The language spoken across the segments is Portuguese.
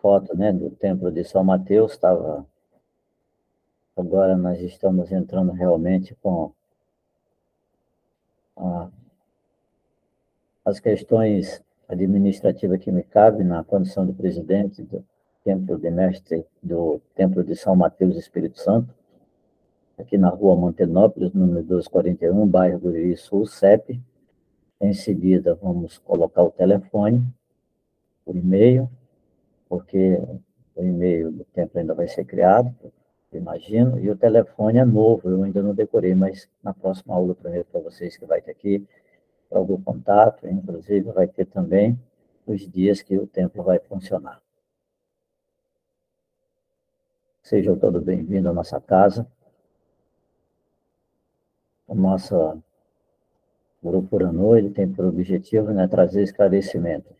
foto, né, do Templo de São Mateus. Agora nós estamos entrando realmente com as questões administrativas que me cabem na condição de presidente do Templo de Mestre do Templo de São Mateus Espírito Santo, aqui na rua Montenópolis, número 1241, bairro Guriri Sul, CEP. Em seguida, vamos colocar o telefone, o e-mail, porque o e-mail do templo ainda vai ser criado, imagino, e o telefone é novo, eu ainda não decorei, mas na próxima aula eu prometo para vocês que vai ter aqui algum contato, inclusive vai ter também os dias que o templo vai funcionar. Sejam todos bem-vindos à nossa casa. O nosso grupo Uranô, ele tem por objetivo, né, trazer esclarecimento.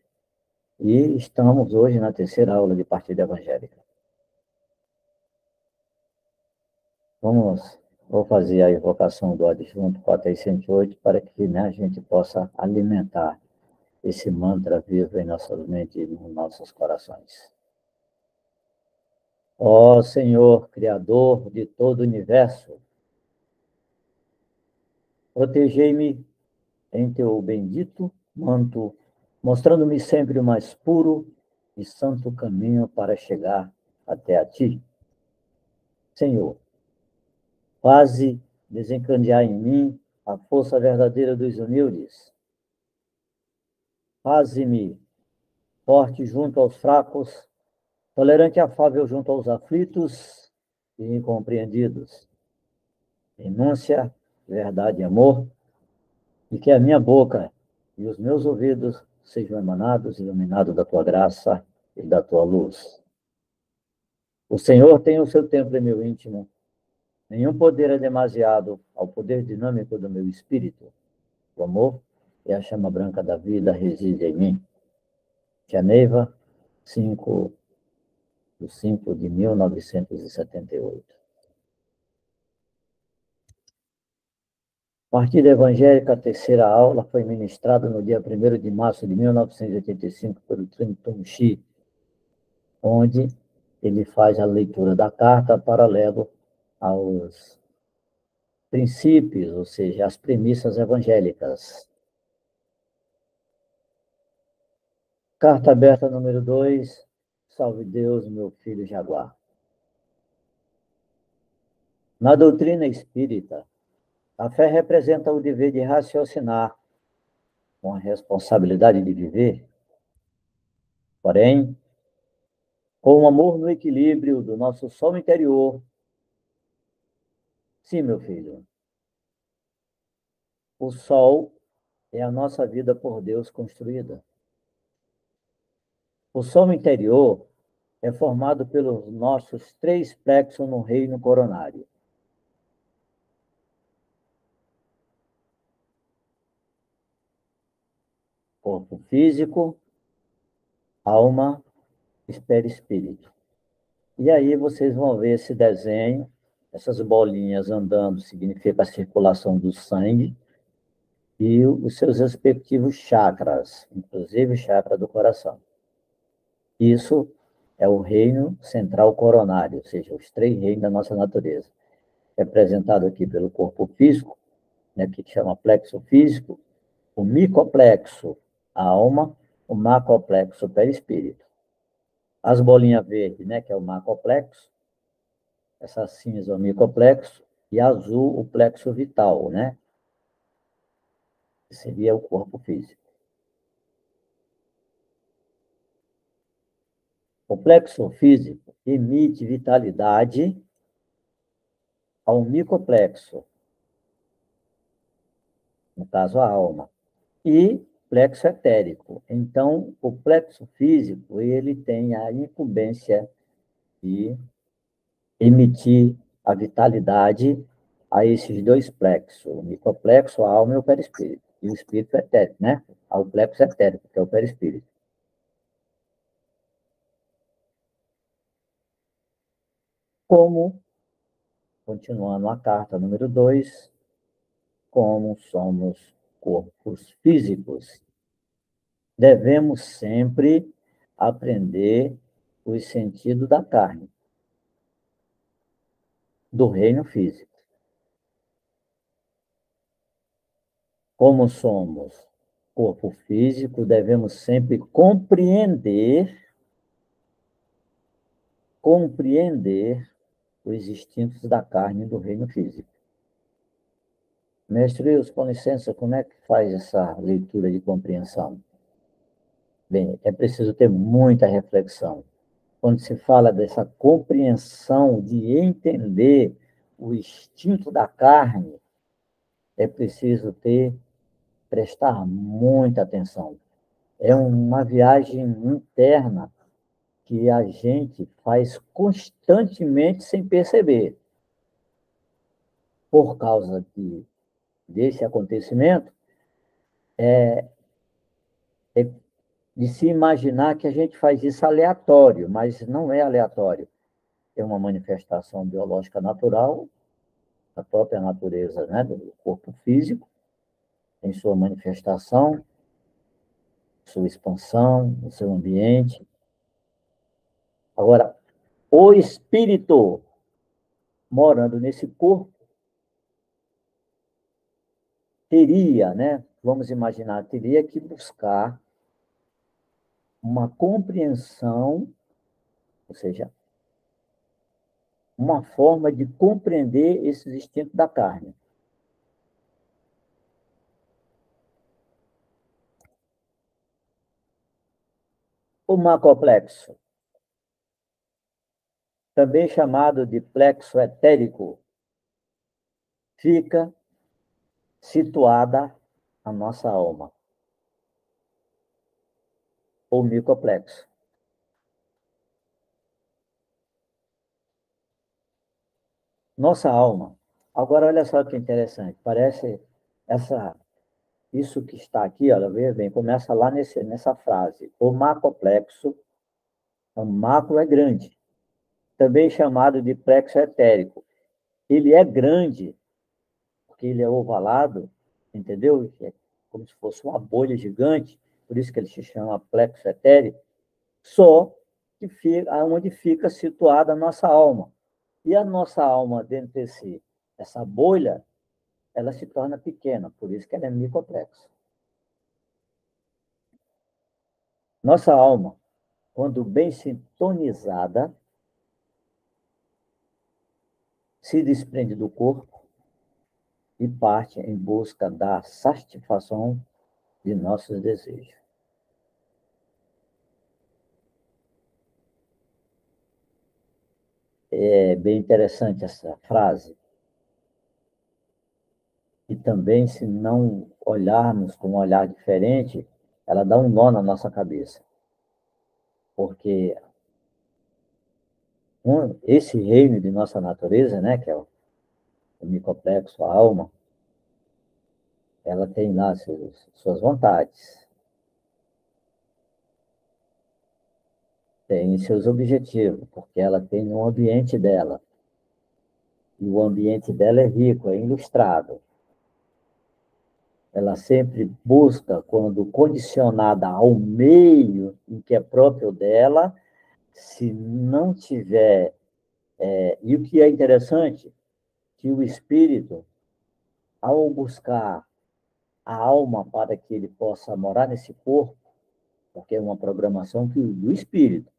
E estamos hoje na terceira aula de partida evangélica. Vou fazer a invocação do adjunto 408 para que, né, a gente possa alimentar esse mantra vivo em nossas mentes e nos nossos corações. Ó Senhor, Criador de todo o universo, protegei-me em teu bendito manto, mostrando-me sempre o mais puro e santo caminho para chegar até a ti. Senhor, faze desencadear em mim a força verdadeira dos humildes. Faze-me forte junto aos fracos, tolerante e afável junto aos aflitos e incompreendidos. Renúncia, verdade e amor, e que a minha boca e os meus ouvidos sejam emanados e iluminados da tua graça e da tua luz. O Senhor tem o seu templo em meu íntimo. Nenhum poder é demasiado ao poder dinâmico do meu espírito. O amor e a chama branca da vida reside em mim. Geneva, 5/5/1978. Partida Evangélica, a terceira aula, foi ministrada no dia 1º de março de 1985 pelo Trinton Shi, onde ele faz a leitura da carta paralelo aos princípios, ou seja, às premissas evangélicas. Carta aberta número 2, salve Deus, meu filho Jaguar. Na doutrina espírita, a fé representa o dever de raciocinar, com a responsabilidade de viver. Porém, com o amor no equilíbrio do nosso sol interior. Sim, meu filho. O sol é a nossa vida por Deus construída. O sol interior é formado pelos nossos 3 plexos no reino coronário. Corpo físico, alma, espírito. E aí vocês vão ver esse desenho, essas bolinhas andando significa a circulação do sangue e os seus respectivos chakras, inclusive o chakra do coração. Isso é o reino central coronário, ou seja, os 3 reinos da nossa natureza. Representado aqui pelo corpo físico, né, que chama plexo físico, o microplexo, a alma, o macroplexo, o perispírito. As bolinhas verdes, né, que é o macroplexo, essa cinza, o microplexo, e azul, o plexo vital, né, que seria o corpo físico. O plexo físico emite vitalidade ao microplexo, no caso a alma, e plexo etérico. Então, o plexo físico, ele tem a incumbência de emitir a vitalidade a esses 2 plexos, o microplexo, a alma e o perispírito. E o espírito etérico, né? Ao plexo etérico, que é o perispírito. Como, continuando a carta número 2, como somos corpos físicos, devemos sempre aprender os sentidos da carne, do reino físico. Como somos corpo físico, devemos sempre compreender os instintos da carne do reino físico. Mestre Wilson, com licença, como é que faz essa leitura de compreensão? Bem, é preciso ter muita reflexão. Quando se fala dessa compreensão de entender o instinto da carne, é preciso prestar muita atenção. É uma viagem interna que a gente faz constantemente sem perceber. Por causa desse acontecimento, é de se imaginar que a gente faz isso aleatório, mas não é aleatório. É uma manifestação biológica natural, da própria natureza, né, do corpo físico, em sua manifestação, sua expansão, no seu ambiente. Agora, o espírito morando nesse corpo teria, né, vamos imaginar, teria que buscar uma compreensão, ou seja, uma forma de compreender esses instintos da carne. O macroplexo, também chamado de plexo etérico, fica situada a nossa alma, ou microplexo. Nossa alma. Agora, olha só que interessante. Parece isso que está aqui, olha, veja bem, começa lá nessa frase. O macroplexo, o macro é grande, também chamado de plexo etérico. Ele é grande, porque ele é ovalado, entendeu? É como se fosse uma bolha gigante, por isso que ele se chama plexo etérico, só que fica, onde fica situada a nossa alma. E a nossa alma, dentro essa bolha, ela se torna pequena, por isso que ela é microplexa. Nossa alma, quando bem sintonizada, se desprende do corpo e parte em busca da satisfação de nossos desejos. É bem interessante essa frase. E também, se não olharmos com um olhar diferente, ela dá um nó na nossa cabeça. Porque esse reino de nossa natureza, né, que é o microplexo, a alma, ela tem lá suas vontades, tem seus objetivos, porque ela tem um ambiente dela. E o ambiente dela é rico, é ilustrado. Ela sempre busca, quando condicionada ao meio em que é próprio dela, se não tiver. E o que é interessante, que o espírito, ao buscar a alma para que ele possa morar nesse corpo, porque é uma programação do espírito,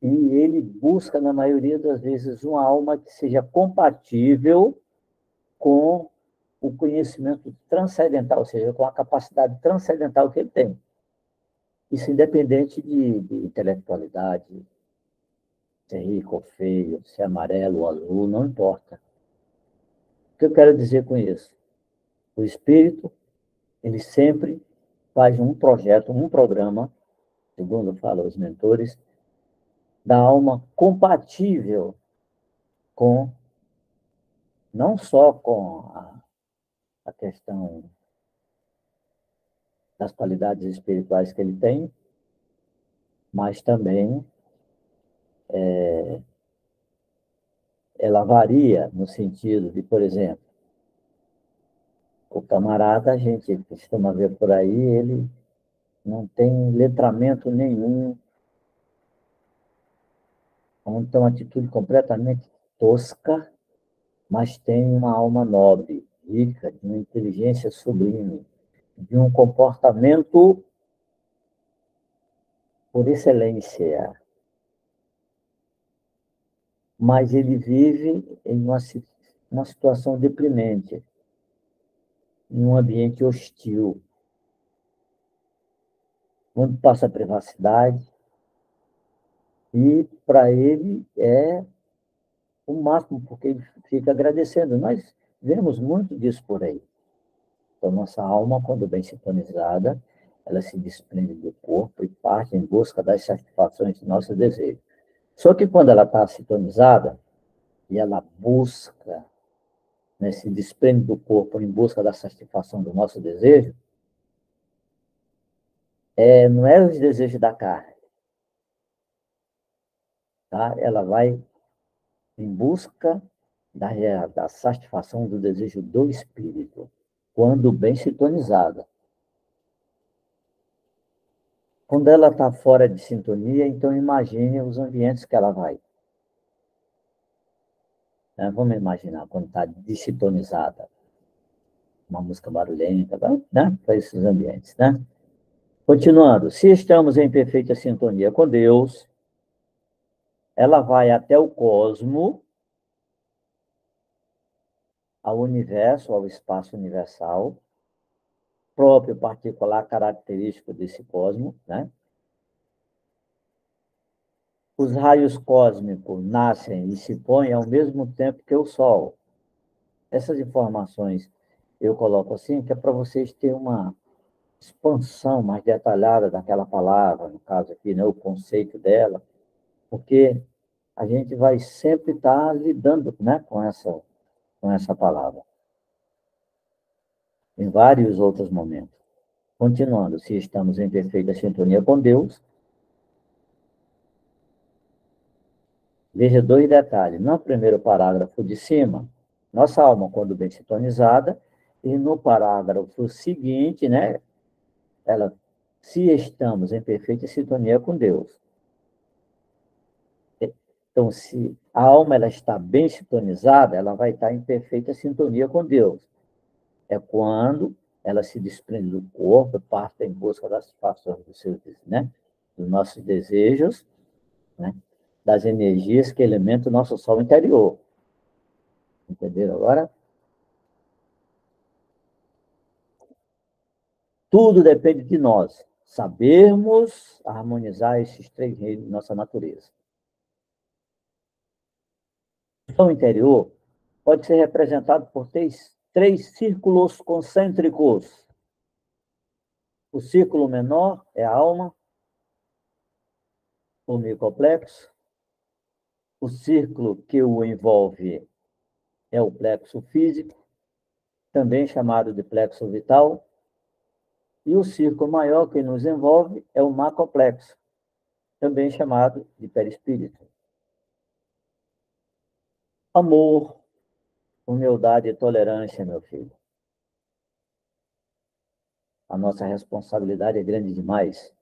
e ele busca, na maioria das vezes, uma alma que seja compatível com o conhecimento transcendental, ou seja, com a capacidade transcendental que ele tem. Isso independente de intelectualidade, se é rico ou feio, se é amarelo ou azul, não importa. O que eu quero dizer com isso? O espírito, ele sempre faz um projeto, um programa, segundo falam os mentores, da alma compatível com, não só com a questão das qualidades espirituais que ele tem, mas também ela varia no sentido de, por exemplo, o camarada, a gente costuma ver por aí, ele não tem letramento nenhum Então, uma atitude completamente tosca, mas tem uma alma nobre, rica, de uma inteligência sublime, de um comportamento por excelência. Mas ele vive em uma situação deprimente, em um ambiente hostil, onde passa a privacidade, e para ele é o máximo, porque ele fica agradecendo. Nós vemos muito disso por aí. Então, nossa alma, quando bem sintonizada, ela se desprende do corpo e parte em busca das satisfações de nossos desejos. Só que quando ela está sintonizada e ela busca, né, se desprende do corpo em busca da satisfação do nosso desejo, não é os desejos da carne, tá? Ela vai em busca da satisfação do desejo do espírito, quando bem sintonizada. Quando ela está fora de sintonia, então imagine os ambientes que ela vai. Vamos imaginar quando está desintonizada, uma música barulhenta, né? Para esses ambientes, né? Continuando, se estamos em perfeita sintonia com Deus, ela vai até o cosmo, ao universo, ao espaço universal, próprio, particular, característico desse cosmo, né? Os raios cósmicos nascem e se põem ao mesmo tempo que o Sol. Essas informações eu coloco assim, que é para vocês terem uma expansão mais detalhada daquela palavra, no caso aqui, né, o conceito dela, porque a gente vai sempre estar lidando, né, com essa palavra, em vários outros momentos. Continuando, se estamos em perfeita sintonia com Deus, veja dois detalhes. No primeiro parágrafo de cima, nossa alma, quando bem sintonizada, e no parágrafo seguinte, né, ela, se estamos em perfeita sintonia com Deus. Então, se a alma ela está bem sintonizada, ela vai estar em perfeita sintonia com Deus. É quando ela se desprende do corpo, parte em busca das satisfações dos seus, né, dos nossos desejos, né, das energias que alimentam o nosso sol interior. Entenderam agora? Tudo depende de nós sabermos harmonizar esses três reinos de nossa natureza. O som interior pode ser representado por três círculos concêntricos. O círculo menor é a alma, o microplexo. O círculo que o envolve é o plexo físico, também chamado de plexo vital. E o círculo maior que nos envolve é o macroplexo, também chamado de perispírito. Amor, humildade e tolerância, meu filho. A nossa responsabilidade é grande demais,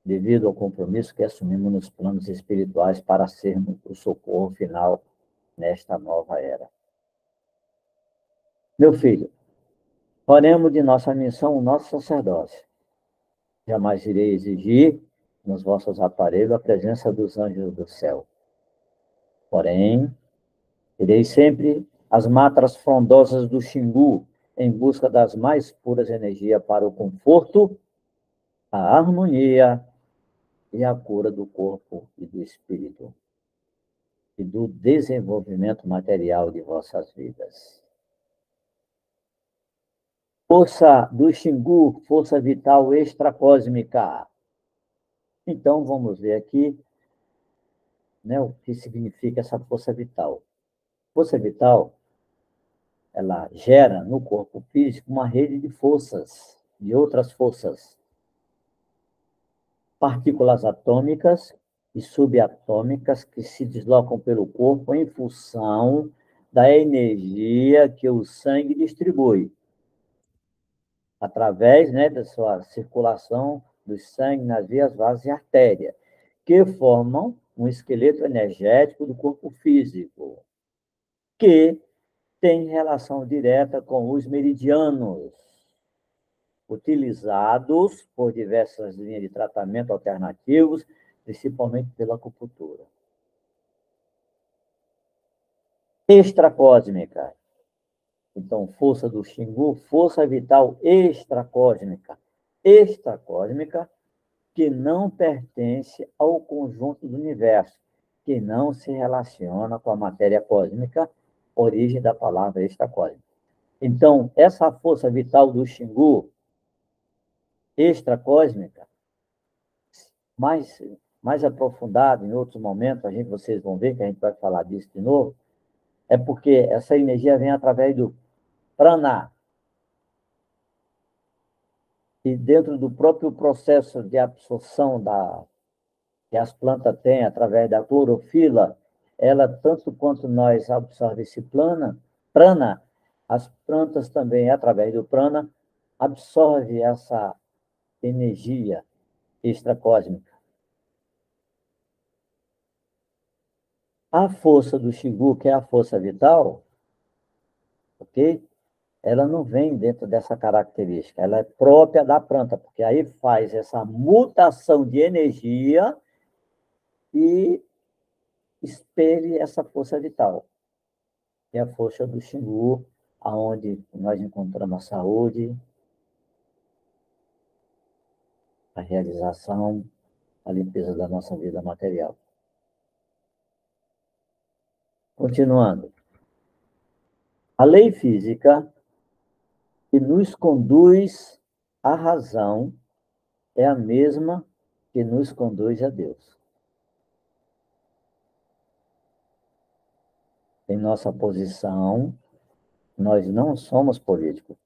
devido ao compromisso que assumimos nos planos espirituais para sermos o socorro final nesta nova era. Meu filho, faremos de nossa missão o nosso sacerdócio. Jamais irei exigir nos vossos aparelhos a presença dos anjos do céu. Porém, irei sempre às matras frondosas do Xingu, em busca das mais puras energias para o conforto, a harmonia e a cura do corpo e do espírito, e do desenvolvimento material de vossas vidas. Força do Xingu, força vital extracósmica. Então, vamos ver aqui, né, o que significa essa força vital. Força vital, ela gera no corpo físico uma rede de forças, de outras forças, partículas atômicas e subatômicas que se deslocam pelo corpo em função da energia que o sangue distribui, através, né, da sua circulação do sangue nas vias vasos e artérias, que formam, um esqueleto energético do corpo físico, que tem relação direta com os meridianos, utilizados por diversas linhas de tratamento alternativos, principalmente pela acupuntura. Extracósmica. Então, força do Xingu, força vital extracósmica. Extracósmica, que não pertence ao conjunto do universo, que não se relaciona com a matéria cósmica, origem da palavra extracósmica. Então, essa força vital do Xingu, extracósmica, mais aprofundado em outros momentos, vocês vão ver que a gente vai falar disso de novo, é porque essa energia vem através do prana. E dentro do próprio processo de absorção que as plantas têm através da clorofila, ela, tanto quanto nós absorvemos esse prana, as plantas também, através do prana, absorvem essa energia extracósmica. A força do Xingu, que é a força vital, ok? Ela não vem dentro dessa característica, ela é própria da planta, porque aí faz essa mutação de energia e espelhe essa força vital, que é a força do Xingu, aonde nós encontramos a saúde, a realização, a limpeza da nossa vida material. Continuando. A lei física que nos conduz à razão é a mesma que nos conduz a Deus. Em nossa posição, nós não somos políticos.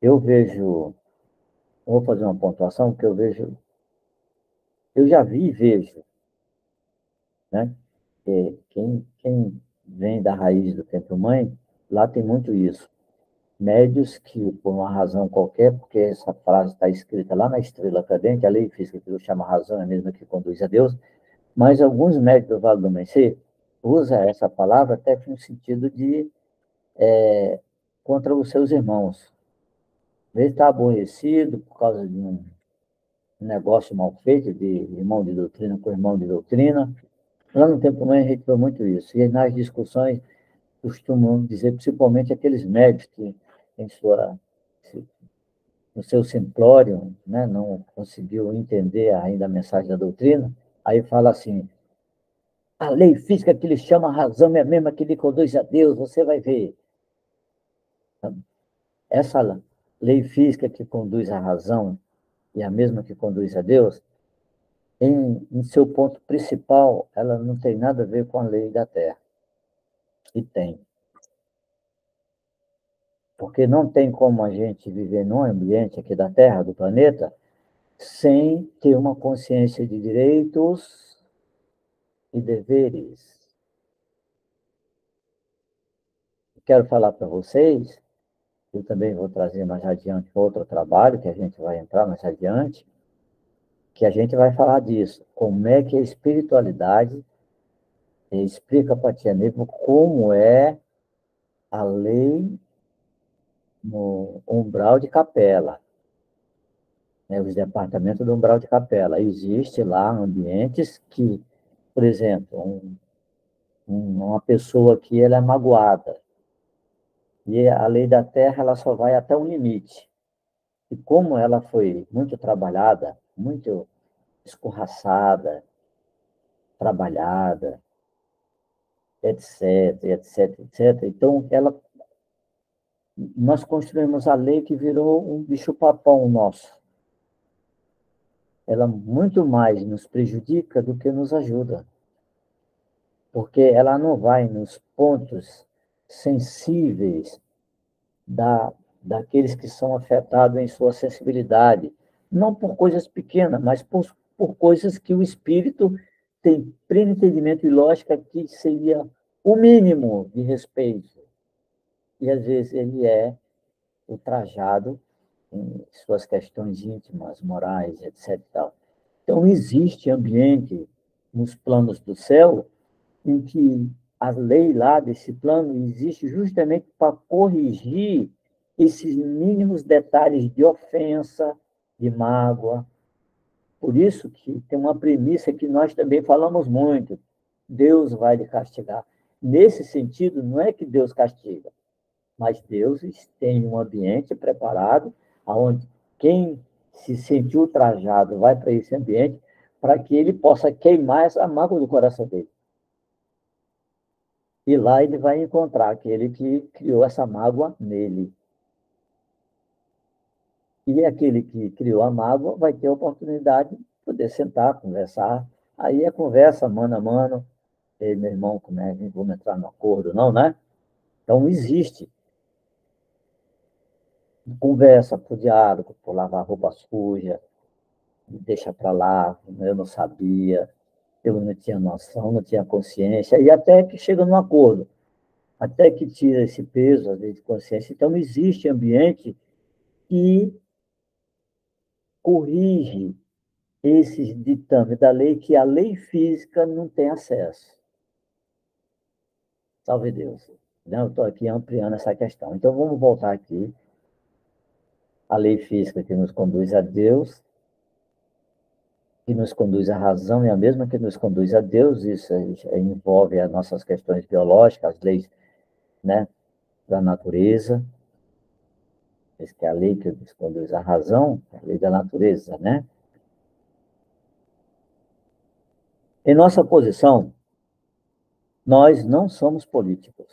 Eu vejo, vou fazer uma pontuação, que eu já vi e vejo, né? Quem vem da raiz do templo-mãe, lá tem muito isso. Médios que, por uma razão qualquer, porque essa frase está escrita lá na Estrela Cadente, a lei física que eu chamo razão é a mesma que conduz a Deus, mas alguns médios do Vale do Amanhecer usam essa palavra até com o sentido de contra os seus irmãos. Ele está aborrecido por causa de um negócio mal feito, de irmão de doutrina com irmão de doutrina. Lá no tempo também a gente vê muito isso. E nas discussões costumam dizer, principalmente aqueles médicos que no seu simplório, né, não conseguiu entender ainda a mensagem da doutrina, aí fala assim, a lei física que ele chama razão é a mesma que lhe conduz a Deus, você vai ver. Essa lei física que conduz à razão e a mesma que conduz a Deus, em seu ponto principal, ela não tem nada a ver com a lei da Terra. E tem. Porque não tem como a gente viver num ambiente aqui da Terra, do planeta, sem ter uma consciência de direitos e deveres. Quero falar para vocês, eu também vou trazer mais adiante outro trabalho, que a gente vai entrar mais adiante, que a gente vai falar disso, como é que a espiritualidade explica para a Tia Neva como é a lei no umbral de capela, né, os departamentos do umbral de capela. Existe lá ambientes que, por exemplo, uma pessoa que ela é magoada, e a lei da terra ela só vai até um limite. E como ela foi muito trabalhada, muito escorraçada, trabalhada, etc, etc, etc. Então, nós construímos a lei que virou um bicho-papão nosso. Ela muito mais nos prejudica do que nos ajuda. Porque ela não vai nos pontos sensíveis daqueles que são afetados em sua sensibilidade. Não por coisas pequenas, mas por coisas que o espírito tem pleno entendimento e lógica que seria o mínimo de respeito. E, às vezes, ele é ultrajado em suas questões íntimas, morais, etc. Então, existe ambiente nos planos do céu, em que a lei lá desse plano existe justamente para corrigir esses mínimos detalhes de ofensa, de mágoa. Por isso que tem uma premissa que nós também falamos muito: Deus vai lhe castigar. Nesse sentido, não é que Deus castiga, mas Deus tem um ambiente preparado, onde quem se sentiu ultrajado vai para esse ambiente, para que ele possa queimar essa mágoa do coração dele. E lá ele vai encontrar aquele que criou essa mágoa nele. E aquele que criou a mágoa vai ter a oportunidade de poder sentar, conversar. Aí é conversa mano a mano. Ei, meu irmão, como é que vamos entrar no acordo? Não, né? Então, existe conversa por diálogo, por lavar roupa suja, deixa para lá, eu não sabia, eu não tinha noção, não tinha consciência, e até que chega num acordo, até que tira esse peso, às vezes, de consciência. Então, existe ambiente que corrige esses ditames da lei que a lei física não tem acesso. Salve Deus. Eu estou aqui ampliando essa questão. Então, vamos voltar aqui. A lei física que nos conduz a Deus, que nos conduz à razão, e a mesma que nos conduz a Deus. Isso envolve as nossas questões biológicas, as leis, né, da natureza. Essa que é a lei que nos conduz à razão, a lei da natureza, né? Em nossa posição, nós não somos políticos,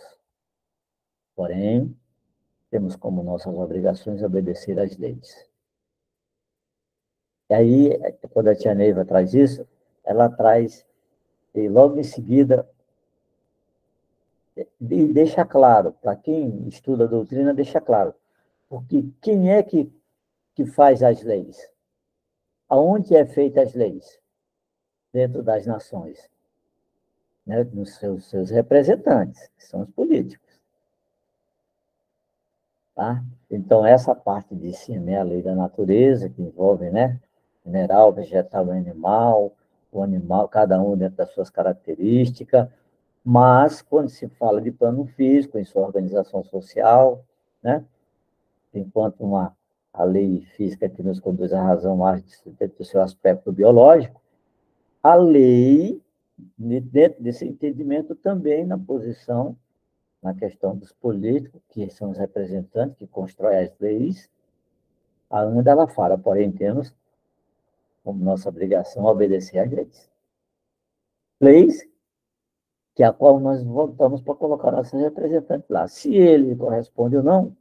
porém, temos como nossas obrigações obedecer às leis. E aí, quando a tia Neiva traz isso, ela traz, e logo em seguida, e deixa claro, para quem estuda a doutrina, deixa claro, porque quem é que faz as leis? Aonde é feita as leis? Dentro das nações, né? Nos seus representantes, que são os políticos. Tá? Então, essa parte de cima é a lei da natureza, que envolve, né, mineral, vegetal e animal, o animal, cada um dentro das suas características, mas quando se fala de plano físico, em sua organização social, né, enquanto a lei física que nos conduz à razão mais dentro do seu aspecto biológico, a lei, dentro desse entendimento, também na posição, na questão dos políticos, que são os representantes que constroem as leis, ainda ela fala, porém, temos como nossa obrigação obedecer às leis. Leis que a qual nós votamos para colocar nossos representantes lá. Se ele corresponde ou não,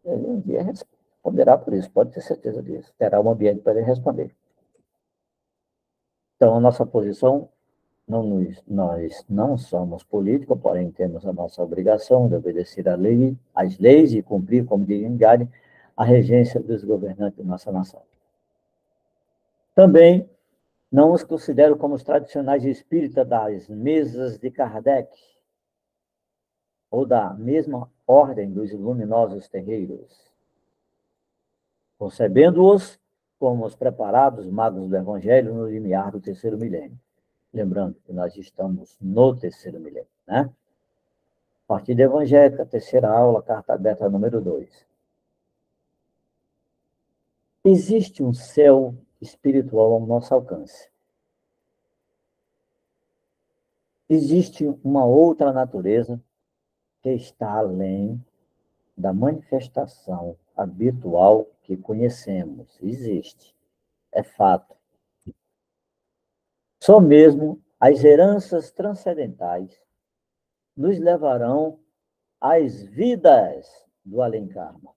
ele um dia responderá por isso, pode ter certeza disso. Terá um ambiente para ele responder. Então, a nossa posição, nós não somos políticos, porém temos a nossa obrigação de obedecer à lei, às leis e cumprir, como dignidade, a regência dos governantes de nossa nação. Também não os considero como os tradicionais espíritas das mesas de Kardec, ou da mesma ordem dos luminosos terreiros, concebendo-os como os preparados magos do Evangelho no limiar do terceiro milênio. Lembrando que nós estamos no terceiro milênio, né? Partida Evangélica, terceira aula, carta aberta número 2. Existe um céu espiritual ao nosso alcance. Existe uma outra natureza que está além da manifestação habitual que conhecemos. Existe. É fato. Só mesmo as heranças transcendentais nos levarão às vidas do além-karma.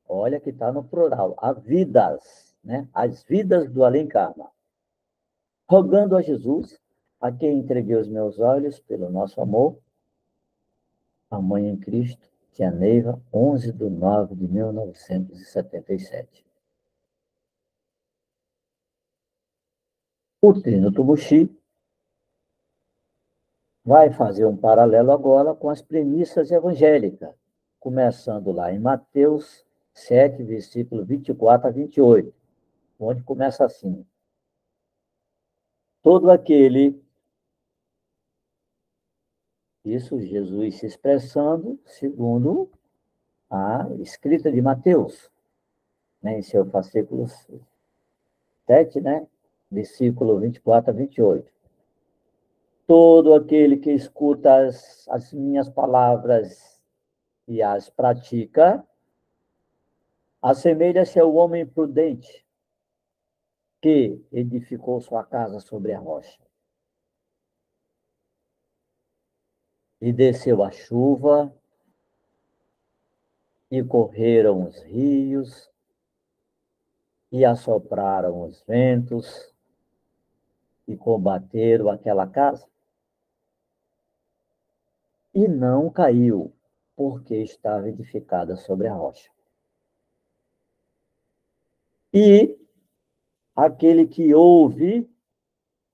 Olha que está no plural, as vidas, né? As vidas do além-karma. Rogando a Jesus, a quem entreguei os meus olhos pelo nosso amor, a Mãe em Cristo, tia Neiva, 11/9/1977. O Trino Tumuxi vai fazer um paralelo agora com as premissas evangélicas, começando lá em Mateus 7, versículo 24 a 28, onde começa assim: Todo aquele, isso Jesus se expressando segundo a escrita de Mateus, né, em seu fascículo 7, né, versículo 24 a 28. Todo aquele que escuta as minhas palavras e as pratica, assemelha-se ao homem prudente que edificou sua casa sobre a rocha. E desceu a chuva, e correram os rios, e assopraram os ventos, e combateram aquela casa. E não caiu, porque estava edificada sobre a rocha. E aquele que ouve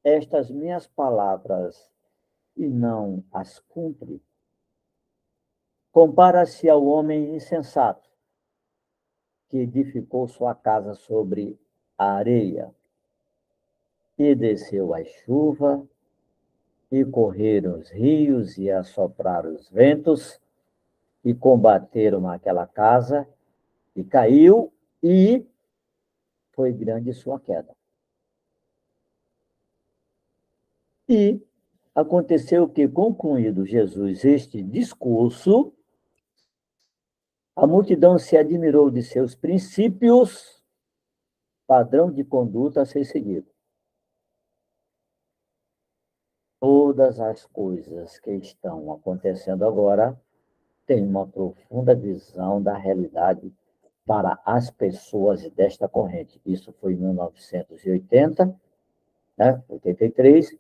estas minhas palavras e não as cumpre, compara-se ao homem insensato, que edificou sua casa sobre a areia, e desceu a chuva, e correram os rios, e assopraram os ventos, e combateram aquela casa, e caiu, e foi grande sua queda. E aconteceu que, concluído Jesus este discurso, a multidão se admirou de seus princípios, padrão de conduta a ser seguido. Todas as coisas que estão acontecendo agora têm uma profunda visão da realidade para as pessoas desta corrente. Isso foi em 1980, né, 83,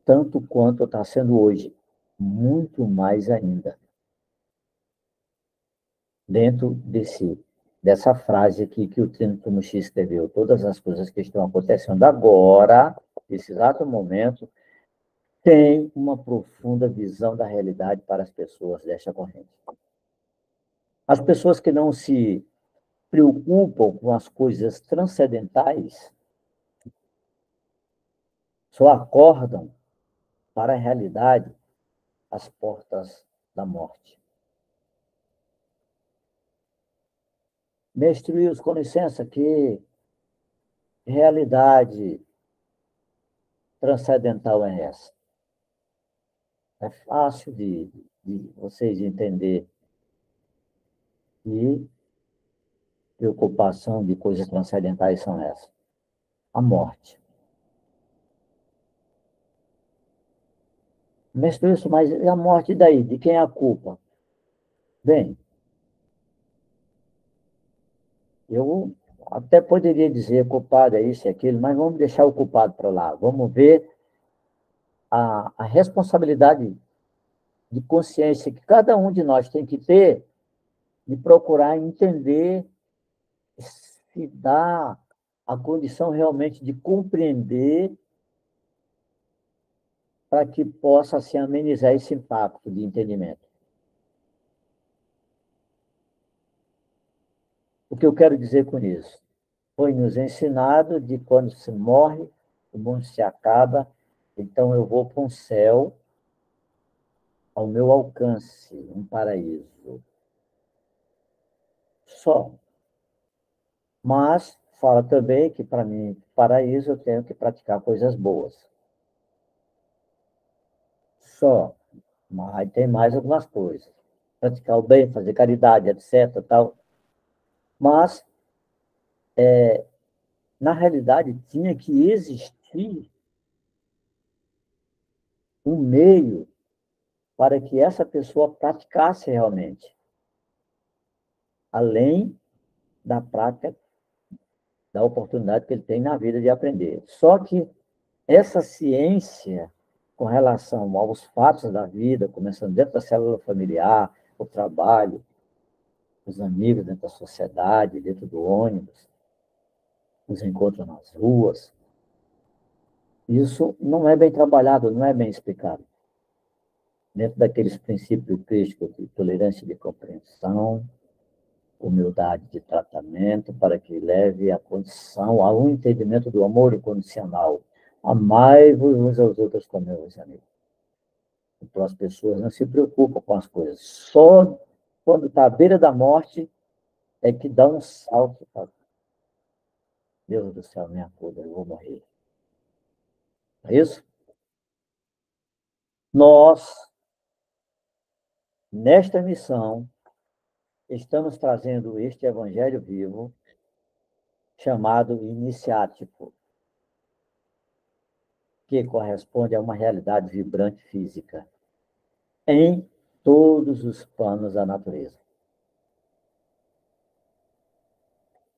tanto quanto está sendo hoje, muito mais ainda. Dentro dessa frase aqui que o Trinito Muxi escreveu, todas as coisas que estão acontecendo agora, nesse exato momento, tem uma profunda visão da realidade para as pessoas desta corrente. As pessoas que não se preocupam com as coisas transcendentais só acordam para a realidade às portas da morte. Mestre Wilson, com licença, que realidade transcendental é essa? É fácil de vocês entenderem. E preocupação de coisas transcendentais são essas. A morte. Mestre Wilson, mas e a morte daí? De quem é a culpa? Bem, eu até poderia dizer culpado é isso e aquilo, mas vamos deixar o culpado para lá. Vamos ver a responsabilidade de consciência que cada um de nós tem que ter de procurar entender se dá a condição realmente de compreender para que possa assim, amenizar esse impacto de entendimento. O que eu quero dizer com isso? Foi nos ensinado de quando se morre, o mundo se acaba, então eu vou para um céu ao meu alcance, um paraíso. Só. Mas fala também que, para mim, paraíso, eu tenho que praticar coisas boas. Só. Mas tem mais algumas coisas. Praticar o bem, fazer caridade, etc. Tal. Mas, na realidade, tinha que existir um meio para que essa pessoa praticasse realmente, além da prática, da oportunidade que ele tem na vida de aprender. Só que essa ciência, com relação aos fatos da vida, começando dentro da célula familiar, o trabalho, os amigos dentro da sociedade, dentro do ônibus, os encontros nas ruas, isso não é bem trabalhado, não é bem explicado. Dentro daqueles princípios críticos de tolerância de compreensão, humildade de tratamento, para que leve a condição ao entendimento do amor incondicional, Amai-vos uns aos outros como meus amigos. Então, as pessoas não se preocupam com as coisas. Só quando está à beira da morte é que dá um salto. Fala, Deus do céu, me acuda, eu vou morrer. É isso? Nós, nesta missão, estamos trazendo este evangelho vivo, chamado iniciático, que corresponde a uma realidade vibrante física, em todos os planos da natureza.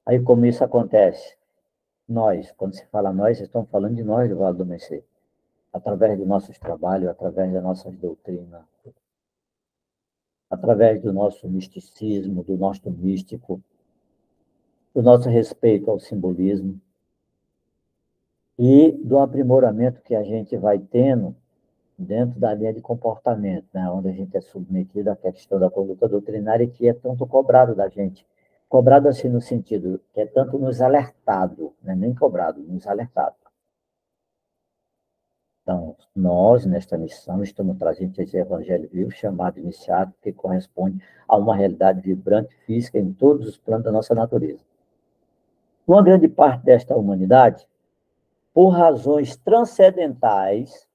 Aí, como isso acontece? Nós, quando se fala nós, estamos falando de nós do Vale do Meixê, através do nosso trabalho, através da nossa doutrina, através do nosso misticismo, do nosso místico, do nosso respeito ao simbolismo e do aprimoramento que a gente vai tendo dentro da linha de comportamento, né, onde a gente é submetido à questão da conduta doutrinária que é tanto cobrado da gente. Cobrado assim no sentido que é tanto nos alertado, né, nem cobrado, nos alertado. Então, nós, nesta missão, estamos trazendo esse evangelho vivo chamado iniciado, que corresponde a uma realidade vibrante física em todos os planos da nossa natureza. Uma grande parte desta humanidade, por razões transcendentais,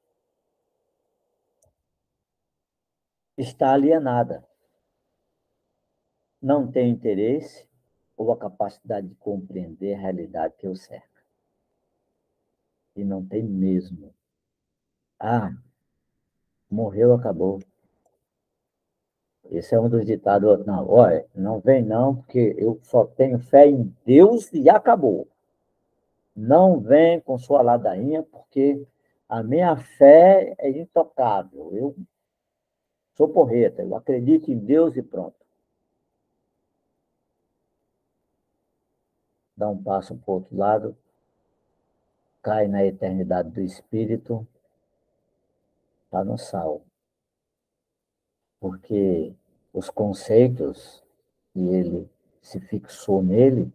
está alienada. Não tem interesse ou a capacidade de compreender a realidade que o cerca. E não tem mesmo. Ah, morreu, acabou. Esse é um dos ditados. Não, olha, não vem não, porque eu só tenho fé em Deus e acabou. Não vem com sua ladainha, porque a minha fé é intocável. Eu sou porreta, eu acredito em Deus e pronto. Dá um passo para o outro lado, cai na eternidade do Espírito, está no sal. Porque os conceitos que ele se fixou nele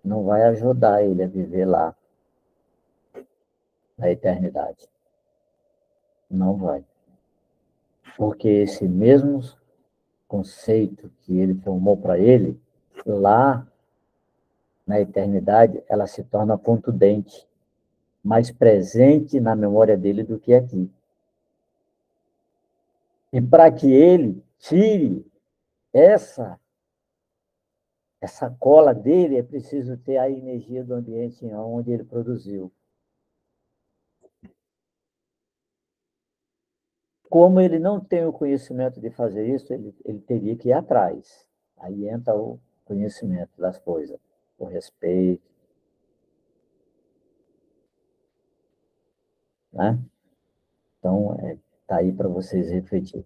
não vai ajudar ele a viver lá na eternidade. Não vai. Porque esse mesmo conceito que ele formou para ele, lá na eternidade, ela se torna contundente, mais presente na memória dele do que aqui. E para que ele tire essa cola dele, é preciso ter a energia do ambiente onde ele produziu. Como ele não tem o conhecimento de fazer isso, ele teria que ir atrás. Aí entra o conhecimento das coisas, o respeito, né? Então, está aí para vocês refletirem.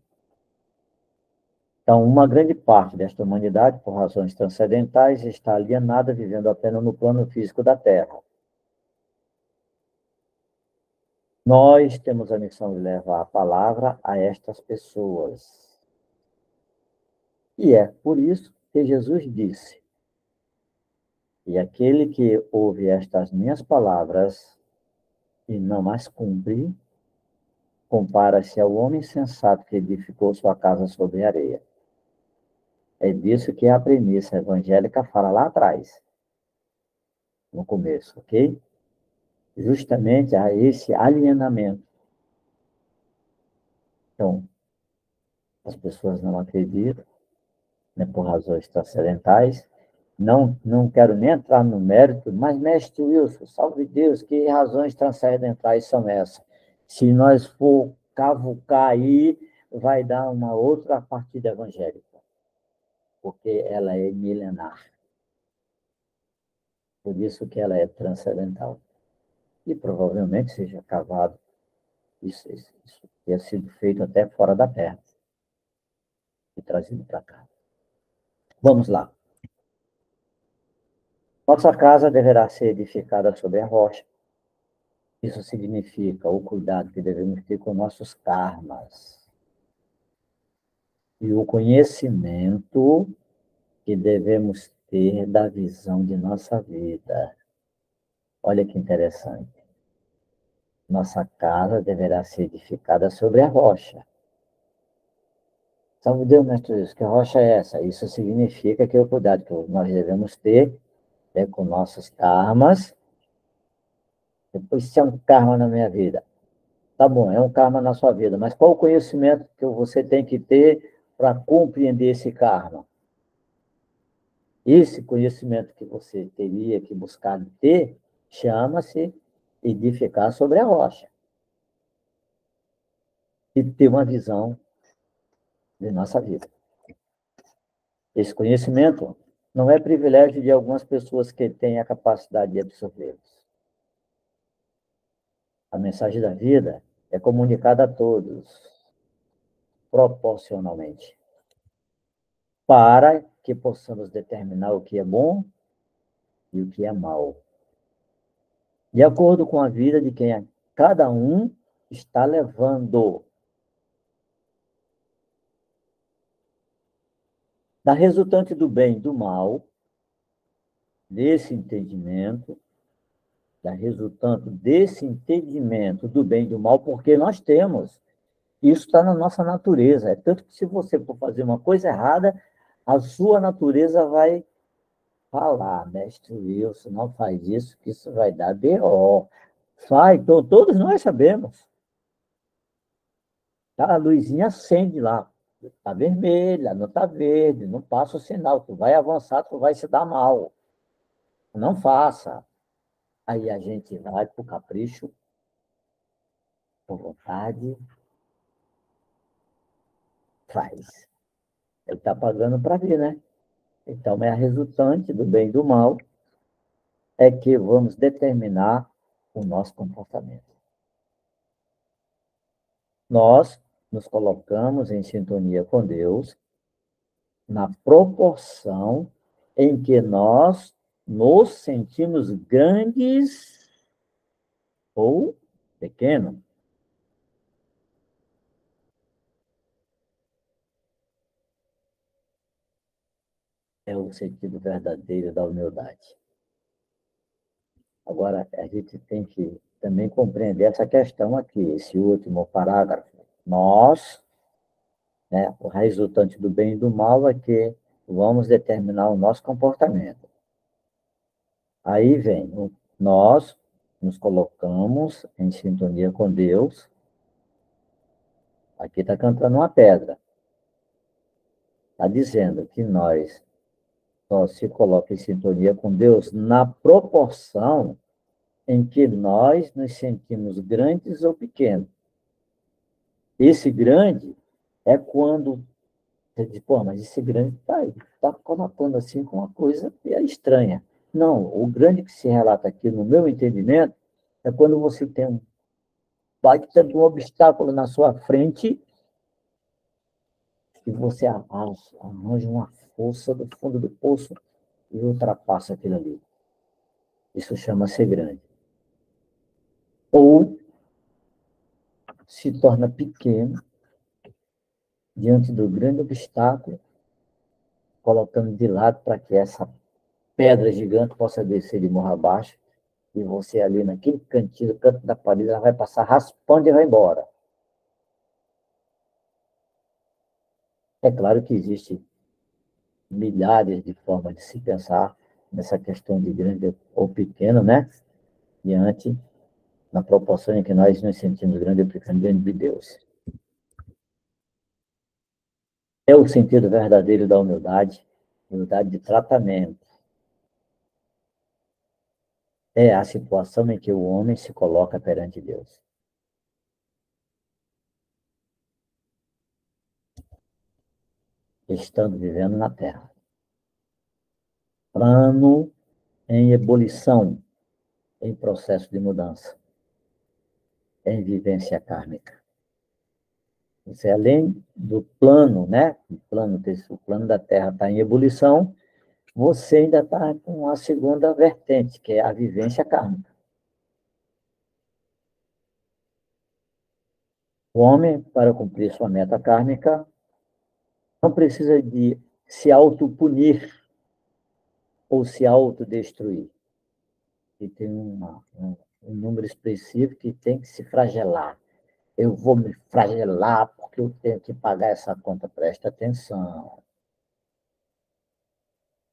Então, uma grande parte desta humanidade, por razões transcendentais, está alienada, vivendo apenas no plano físico da Terra. Nós temos a missão de levar a palavra a estas pessoas. E é por isso que Jesus disse: e aquele que ouve estas minhas palavras e não as cumpre, compara-se ao homem sensato que edificou sua casa sobre areia. É disso que a premissa evangélica fala lá atrás, no começo, ok? Justamente a esse alienamento. Então, as pessoas não acreditam, né, por razões transcendentais. Não quero nem entrar no mérito, mas, mestre Wilson, salve Deus, que razões transcendentais são essas? Se nós for cavucar aí, vai dar uma outra partida evangélica, porque ela é milenar. Por isso que ela é transcendental. E provavelmente seja cavado, isso tenha sido feito até fora da Terra e trazido para cá. Vamos lá. Nossa casa deverá ser edificada sobre a rocha. Isso significa o cuidado que devemos ter com nossos karmas e o conhecimento que devemos ter da visão de nossa vida. Olha que interessante. Nossa casa deverá ser edificada sobre a rocha. Salve Deus, mestre Deus, que rocha é essa? Isso significa que o cuidado que nós devemos ter é com nossos karmas. Depois, se é um karma na minha vida, tá bom, é um karma na sua vida, mas qual o conhecimento que você tem que ter para compreender esse karma? Esse conhecimento que você teria que buscar ter chama-se edificar sobre a rocha e ter uma visão de nossa vida. Esse conhecimento não é privilégio de algumas pessoas que têm a capacidade de absorvê-los. A mensagem da vida é comunicada a todos, proporcionalmente, para que possamos determinar o que é bom e o que é mal, de acordo com a vida de quem cada um está levando. Da resultante do bem e do mal, desse entendimento, da resultante desse entendimento do bem e do mal, porque nós temos. Isso está na nossa natureza. É tanto que se você for fazer uma coisa errada, a sua natureza vai falar, mestre Wilson, não faz isso, que isso vai dar BO. Vai, então, todos nós sabemos. Tá? A luzinha acende lá. Está vermelha, não está verde, não passa o sinal. Tu vai avançar, tu vai se dar mal. Não faça. Aí a gente vai por capricho, por vontade, faz. Ele está pagando para ver, né? Então, é a resultante do bem e do mal é que vamos determinar o nosso comportamento. Nós nos colocamos em sintonia com Deus na proporção em que nós nos sentimos grandes ou pequenos. É o sentido verdadeiro da humildade. Agora, a gente tem que também compreender essa questão aqui, esse último parágrafo. Nós, né, o resultante do bem e do mal é que vamos determinar o nosso comportamento. Aí vem, nós nos colocamos em sintonia com Deus. Aqui está cantando uma pedra. Está dizendo que nós só se coloca em sintonia com Deus na proporção em que nós nos sentimos grandes ou pequenos. Esse grande é quando você diz, pô, mas esse grande está colocando assim com uma coisa que é estranha. Não, o grande que se relata aqui, no meu entendimento, é quando você tem um baita de um obstáculo na sua frente e você arranja uma força do fundo do poço e ultrapassa aquilo ali. Isso chama ser grande. Ou se torna pequeno diante do grande obstáculo, colocando de lado para que essa pedra gigante possa descer de morro abaixo e você ali naquele cantinho, canto da parede, ela vai passar raspando e vai embora. É claro que existe milhares de formas de se pensar nessa questão de grande ou pequeno, né? Diante, na proporção em que nós nos sentimos grande ou pequeno diante de Deus. É o sentido verdadeiro da humildade de tratamento. É a situação em que o homem se coloca perante Deus. Estando vivendo na Terra. Plano em ebulição, em processo de mudança, em vivência kármica. Você, além do plano, né? O plano da Terra está em ebulição, você ainda está com a segunda vertente, que é a vivência kármica. O homem, para cumprir sua meta kármica, não precisa de se autopunir ou se autodestruir. E tem um número expressivo que tem que se flagelar. Eu vou me flagelar porque eu tenho que pagar essa conta. Presta atenção.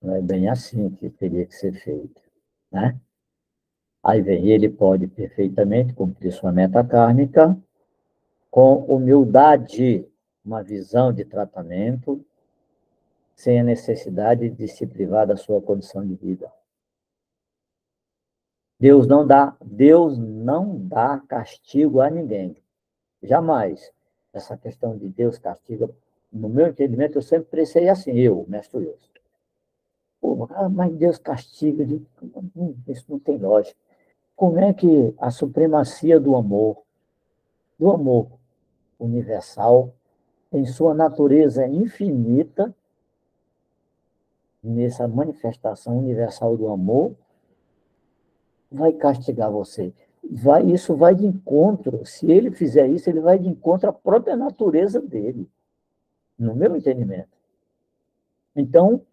Não é bem assim que teria que ser feito, né? Aí vem, ele pode perfeitamente cumprir sua meta kármica com humildade, uma visão de tratamento, sem a necessidade de se privar da sua condição de vida. Deus não dá castigo a ninguém. Jamais. Essa questão de Deus castiga, no meu entendimento, eu sempre pensei assim, mestre Wilson. Pô, mas Deus castiga, isso não tem lógica. Como é que a supremacia do amor universal, em sua natureza infinita, nessa manifestação universal do amor, vai castigar você? Isso vai de encontro. Se ele fizer isso, ele vai de encontro à própria natureza dele, no meu entendimento. Então,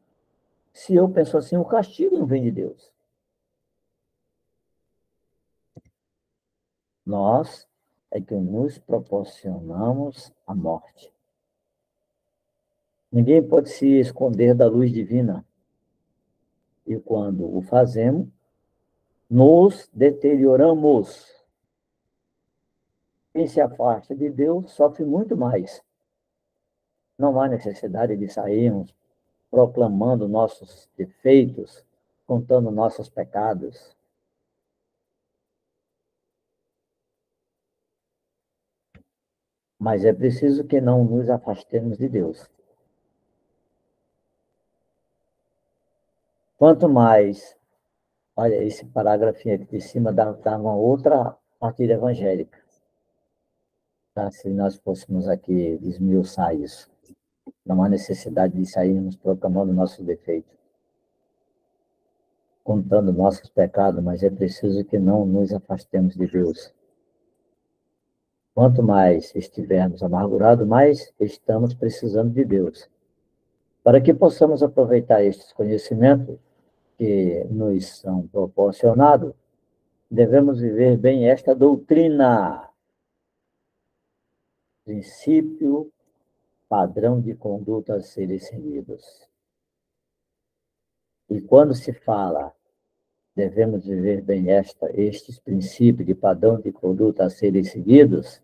se eu penso assim, o castigo não vem de Deus. Nós é que nos proporcionamos a morte. Ninguém pode se esconder da luz divina. E quando o fazemos, nos deterioramos. Quem se afasta de Deus sofre muito mais. Não há necessidade de sairmos proclamando nossos defeitos, contando nossos pecados. Mas é preciso que não nos afastemos de Deus. Quanto mais, olha, esse parágrafo aqui de cima dá uma outra partida evangélica. Tá? Se nós fôssemos aqui desmiuçar isso. Não há necessidade de sairmos proclamando nossos defeitos, contando nossos pecados, mas é preciso que não nos afastemos de Deus. Quanto mais estivermos amargurados, mais estamos precisando de Deus. Para que possamos aproveitar estes conhecimentos que nos são proporcionados, devemos viver bem esta doutrina, princípio, padrão de conduta a serem seguidos. E quando se fala devemos viver bem estes princípios de padrão de conduta a serem seguidos,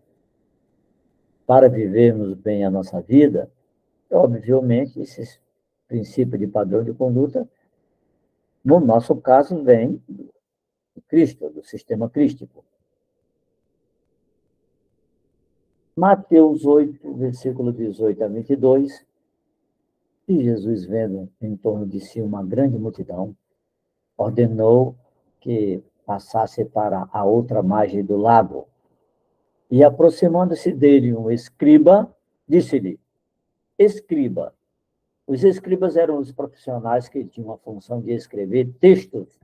para vivermos bem a nossa vida, obviamente, esses princípios de padrão de conduta, no nosso caso, vem do Cristo, do sistema crístico. Mateus 8, versículo 18 a 22, e Jesus, vendo em torno de si uma grande multidão, ordenou que passasse para a outra margem do lago. E, aproximando-se dele um escriba, disse-lhe, escriba. Os escribas eram os profissionais que tinham a função de escrever textos,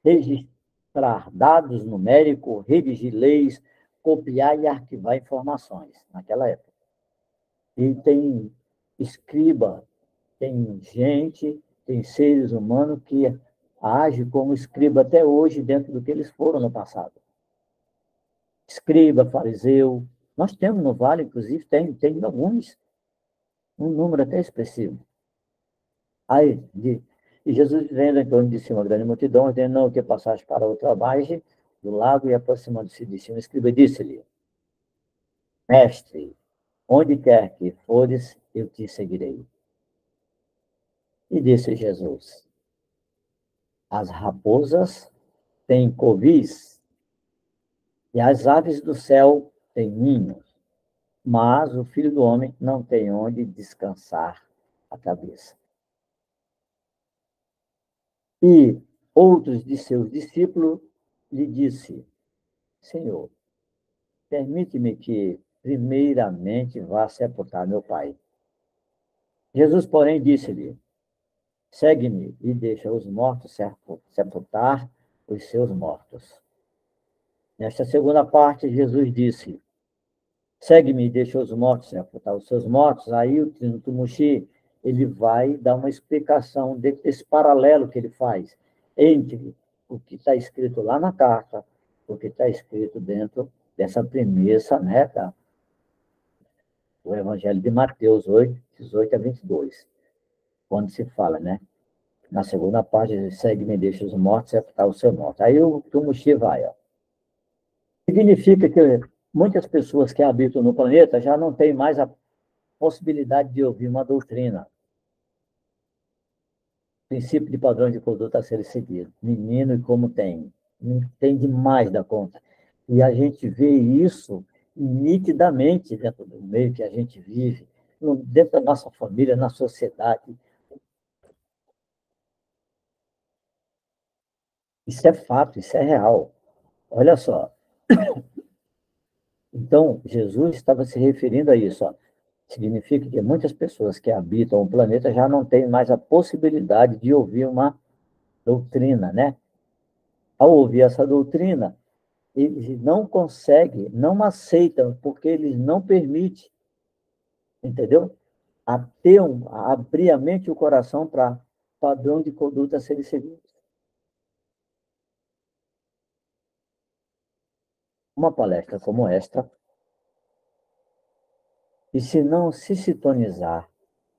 registrar dados numéricos, redigir leis, copiar e arquivar informações, naquela época. E tem escriba, tem gente, tem seres humanos que agem como escriba até hoje dentro do que eles foram no passado. Escriba, fariseu. Nós temos no Vale, inclusive, tem alguns, um número até expressivo. Aí, e Jesus, vendo em torno de si uma grande multidão, ordenou que passasse para outra margem do lago e, aproximando-se de si, um escriba disse-lhe, mestre, onde quer que fores, eu te seguirei. E disse Jesus, as raposas têm covis e as aves do céu têm ninhos, mas o Filho do Homem não tem onde descansar a cabeça. E outros de seus discípulos lhe disse, Senhor, permite-me que primeiramente vá sepultar meu pai. Jesus, porém, disse-lhe, segue-me e deixa os mortos sepultar os seus mortos. Nesta segunda parte, Jesus disse, segue-me e deixa os mortos sepultar os seus mortos. Aí o Trino Tumuxi, ele vai dar uma explicação desse paralelo que ele faz entre o que está escrito lá na carta porque está escrito dentro dessa premissa, né, do Evangelho de Mateus 8, 18 a 22, quando se fala, né, na segunda parte, segue-me, deixa os mortos sepultar o seu morto. Aí o Tumuxi vai, ó. Significa que muitas pessoas que habitam no planeta já não têm mais a possibilidade de ouvir uma doutrina, princípio de padrão de conduta a ser seguido. Menino e como tem demais da conta. E a gente vê isso nitidamente dentro do meio que a gente vive, dentro da nossa família, na sociedade. Isso é fato, isso é real. Olha só. Então, Jesus estava se referindo a isso. Ó. Significa que muitas pessoas que habitam o planeta já não têm mais a possibilidade de ouvir uma doutrina, né? Ao ouvir essa doutrina, eles não conseguem, não aceitam, porque eles não permitem, entendeu? A abrir a mente e o coração para padrão de conduta a serem seguidos. Uma palestra como esta, e se não se sintonizar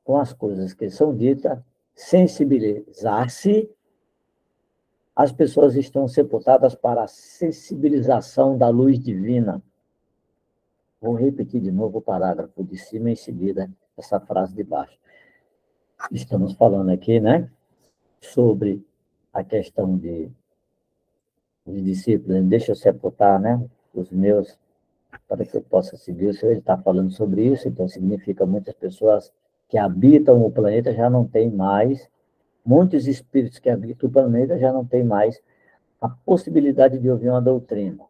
com as coisas que são ditas, sensibilizar-se, as pessoas estão sepultadas para a sensibilização da luz divina. Vou repetir de novo o parágrafo de cima, em seguida, essa frase de baixo. Estamos falando aqui, né, sobre a questão de discípulos. Deixa eu sepultar, né, os meus, para que eu possa seguir. O Senhor está falando sobre isso, então significa muitas pessoas que habitam o planeta já não têm mais, muitos espíritos que habitam o planeta já não têm mais a possibilidade de ouvir uma doutrina,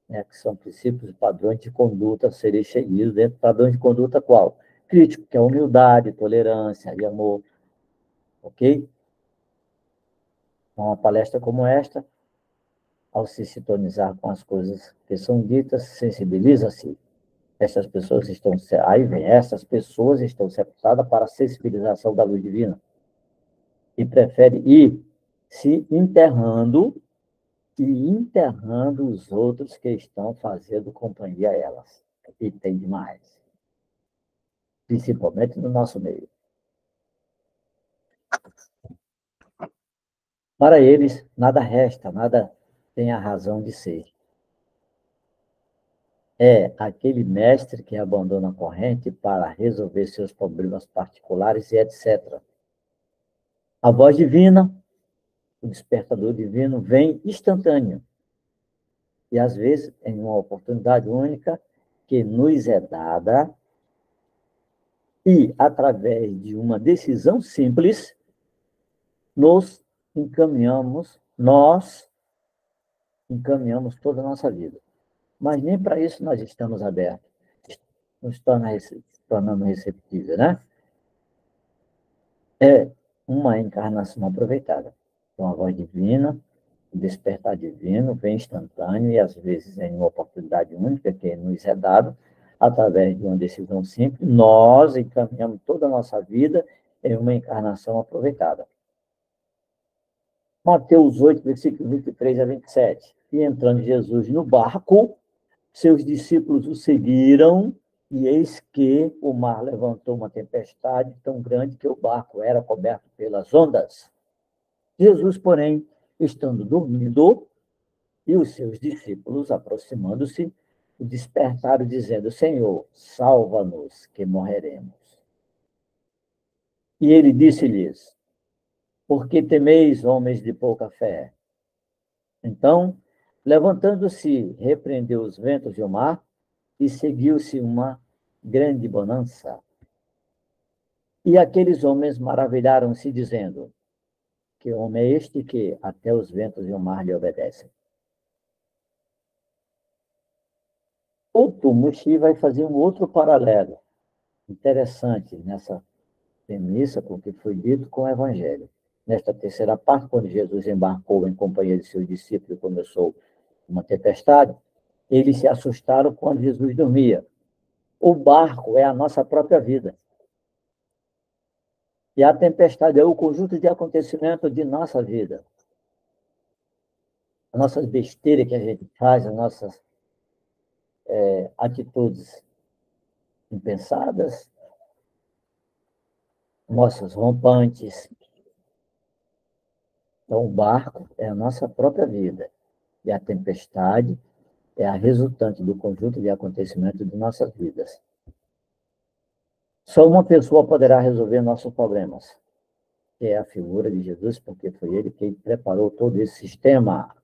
né, que são princípios e padrões de conduta a serem seguidos dentro do padrão de conduta qual? Crítico, que é humildade, tolerância e amor, ok? Uma palestra como esta, ao se sintonizar com as coisas que são ditas, sensibiliza-se. Essas pessoas estão, aí vem, essas pessoas estão separadas para a sensibilização da luz divina e prefere ir se enterrando e enterrando os outros que estão fazendo companhia a elas. E tem demais. Principalmente no nosso meio. Para eles, nada resta, nada tem a razão de ser. É aquele mestre que abandona a corrente para resolver seus problemas particulares e etc. A voz divina, o despertador divino, vem instantâneo. E, às vezes, em uma oportunidade única que nos é dada e, através de uma decisão simples, nós encaminhamos toda a nossa vida. Mas nem para isso nós estamos abertos, nos tornando receptíveis, né? É uma encarnação aproveitada. Então, a voz divina, o despertar divino vem instantâneo e, às vezes, em uma oportunidade única que nos é dado, através de uma decisão simples, nós encaminhamos toda a nossa vida em uma encarnação aproveitada. Mateus 8, versículos 23 a 27. E entrando Jesus no barco, seus discípulos o seguiram, e eis que o mar levantou uma tempestade tão grande que o barco era coberto pelas ondas. Jesus, porém, estando dormindo, e os seus discípulos, aproximando-se, o despertaram, dizendo: Senhor, salva-nos, que morreremos. E ele disse-lhes: Por que temeis, homens de pouca fé? Então, levantando-se, repreendeu os ventos e o mar, e seguiu-se uma grande bonança. E aqueles homens maravilharam-se, dizendo: Que homem é este que até os ventos e o mar lhe obedecem? O Tumuxi vai fazer um outro paralelo interessante nessa premissa com o que foi dito com o Evangelho. Nesta terceira parte, quando Jesus embarcou em companhia de seus discípulos e começou uma tempestade, eles se assustaram quando Jesus dormia. O barco é a nossa própria vida. E a tempestade é o conjunto de acontecimentos de nossa vida. as nossas besteiras que a gente faz, as nossas atitudes impensadas, nossas rompantes. Então, o barco é a nossa própria vida. E a tempestade é a resultante do conjunto de acontecimentos de nossas vidas. Só uma pessoa poderá resolver nossos problemas, que é a figura de Jesus, porque foi ele quem preparou todo esse sistema,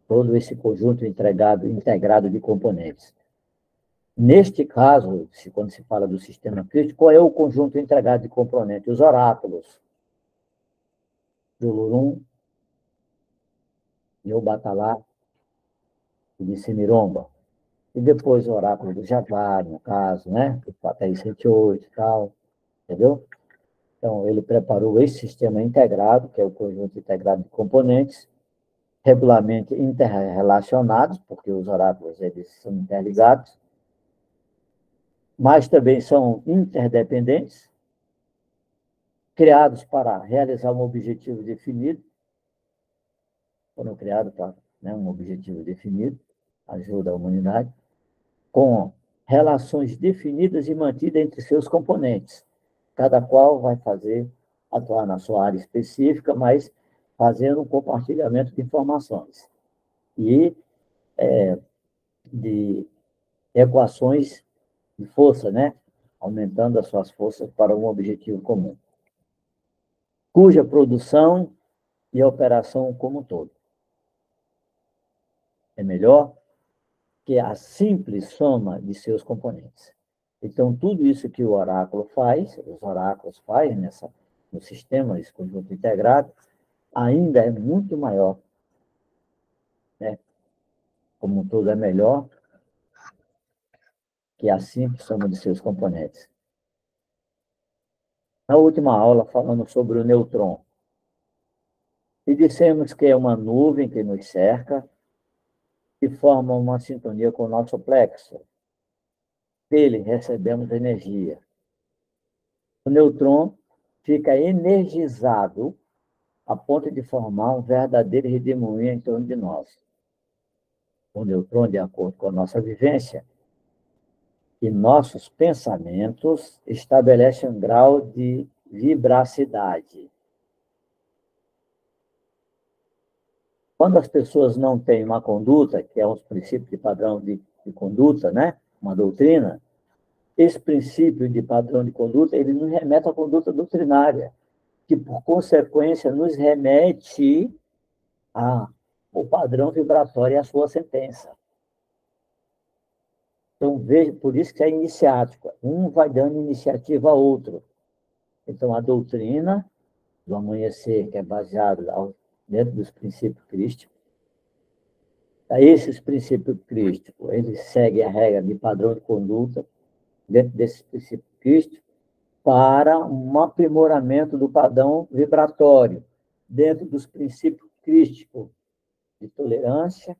todo esse conjunto integrado de componentes. Neste caso, quando se fala do sistema crítico, qual é o conjunto integrado de componentes? Os oráculos do Lurum, de Obatalá e de Semiromba. E depois o oráculo do Jaguar, no caso, né? O Pater 108 e tal, entendeu? Então, ele preparou esse sistema integrado, que é o conjunto integrado de componentes, regularmente interrelacionados, porque os oráculos eles são interligados, mas também são interdependentes, criados para realizar um objetivo definido, foram criados para, né, um objetivo definido, ajuda a humanidade, com relações definidas e mantidas entre seus componentes. Cada qual vai atuar na sua área específica, mas fazendo um compartilhamento de informações e de equações de força, né? Aumentando as suas forças para um objetivo comum, cuja produção e operação como um todo é melhor que a simples soma de seus componentes. Então, tudo isso que o oráculo faz, os oráculos fazem no sistema, esse conjunto integrado, ainda é muito maior, né? Como um todo é melhor que a simples soma de seus componentes. Na última aula, falamos sobre o nêutron, e dissemos que é uma nuvem que nos cerca e forma uma sintonia com o nosso plexo. Dele recebemos energia. O nêutron fica energizado a ponto de formar um verdadeiro redemoinho em torno de nós. O nêutron, de acordo com a nossa vivência e nossos pensamentos, estabelece um grau de vibracidade. Quando as pessoas não têm uma conduta, que é um princípio de padrão de conduta, né? Uma doutrina, esse princípio de padrão de conduta, ele nos remete à conduta doutrinária, que, por consequência, nos remete ao padrão vibratório e à sua sentença. Então, veja, por isso que é iniciático. Um vai dando iniciativa ao outro. Então, a doutrina do amanhecer, que é baseada dentro dos princípios crísticos, esses princípios crísticos, eles seguem a regra de padrão de conduta dentro desses princípios crísticos para um aprimoramento do padrão vibratório dentro dos princípios crísticos de tolerância,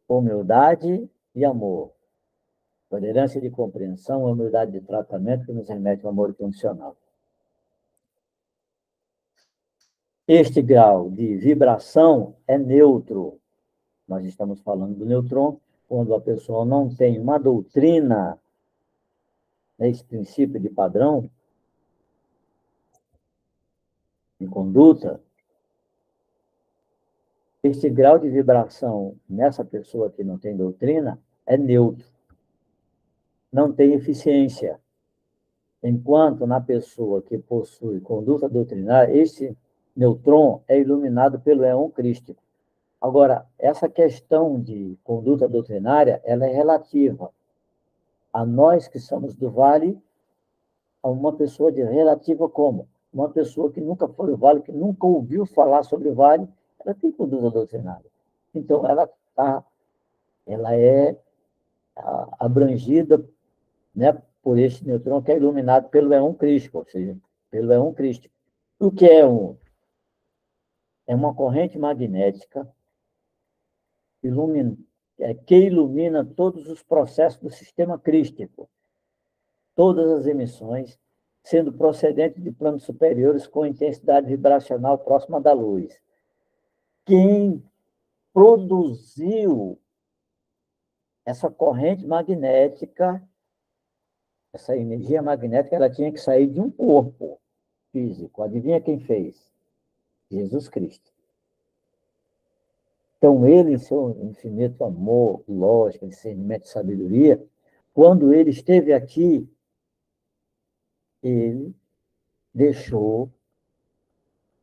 humildade e amor. Tolerância de compreensão, humildade de tratamento, que nos remete ao amor incondicional. Este grau de vibração é neutro. Nós estamos falando do nêutron, quando a pessoa não tem uma doutrina, esse princípio de padrão de conduta, este grau de vibração nessa pessoa que não tem doutrina é neutro, não tem eficiência. Enquanto na pessoa que possui conduta doutrinária, esse nêutron é iluminado pelo éon crístico. Agora, essa questão de conduta doutrinária, ela é relativa a nós que somos do Vale, a uma pessoa de relativa como? Uma pessoa que nunca foi do Vale, que nunca ouviu falar sobre o Vale, ela tem conduta doutrinária. Então, ela é abrangida, né, por este nêutron que é iluminado pelo éon crístico, ou seja, pelo éon crístico. O que é um? É uma corrente magnética que ilumina todos os processos do sistema crístico, todas as emissões, sendo procedente de planos superiores com intensidade vibracional próxima da luz. Quem produziu essa corrente magnética, essa energia magnética, ela tinha que sair de um corpo físico. Adivinha quem fez? Jesus Cristo. Então, ele, em seu infinito amor, lógica, discernimento e sabedoria, quando ele esteve aqui, ele deixou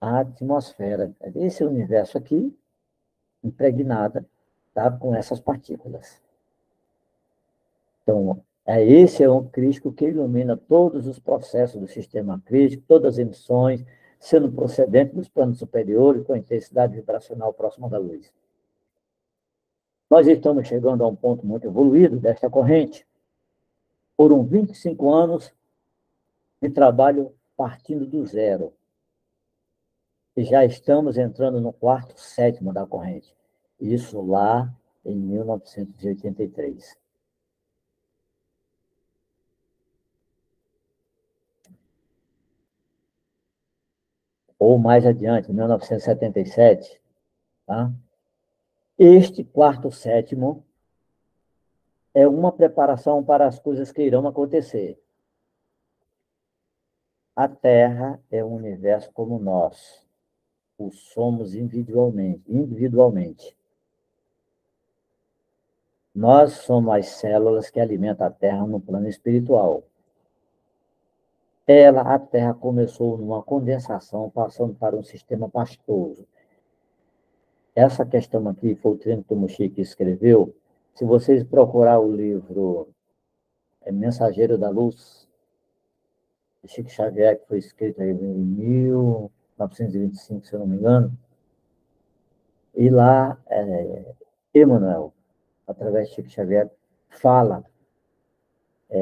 a atmosfera desse universo aqui impregnada, tá, com essas partículas. Então, esse é um crístico que ilumina todos os processos do sistema crístico, todas as emissões, sendo procedente dos planos superiores com a intensidade vibracional próxima da luz. Nós estamos chegando a um ponto muito evoluído desta corrente. Foram 25 anos de trabalho partindo do zero. E já estamos entrando no quarto sétimo da corrente. Isso lá em 1983. Ou mais adiante, 1977. Tá? Este quarto sétimo é uma preparação para as coisas que irão acontecer. A Terra é um universo como nós. O somos individualmente. Nós somos as células que alimentam a Terra no plano espiritual. A Terra começou numa condensação, passando para um sistema pastoso. Essa questão aqui foi o Trento Tomoshi que escreveu. Se vocês procurar o livro Mensageiro da Luz, de Chico Xavier, que foi escrito aí em 1925, se eu não me engano, e lá Emmanuel, através de Chico Xavier, fala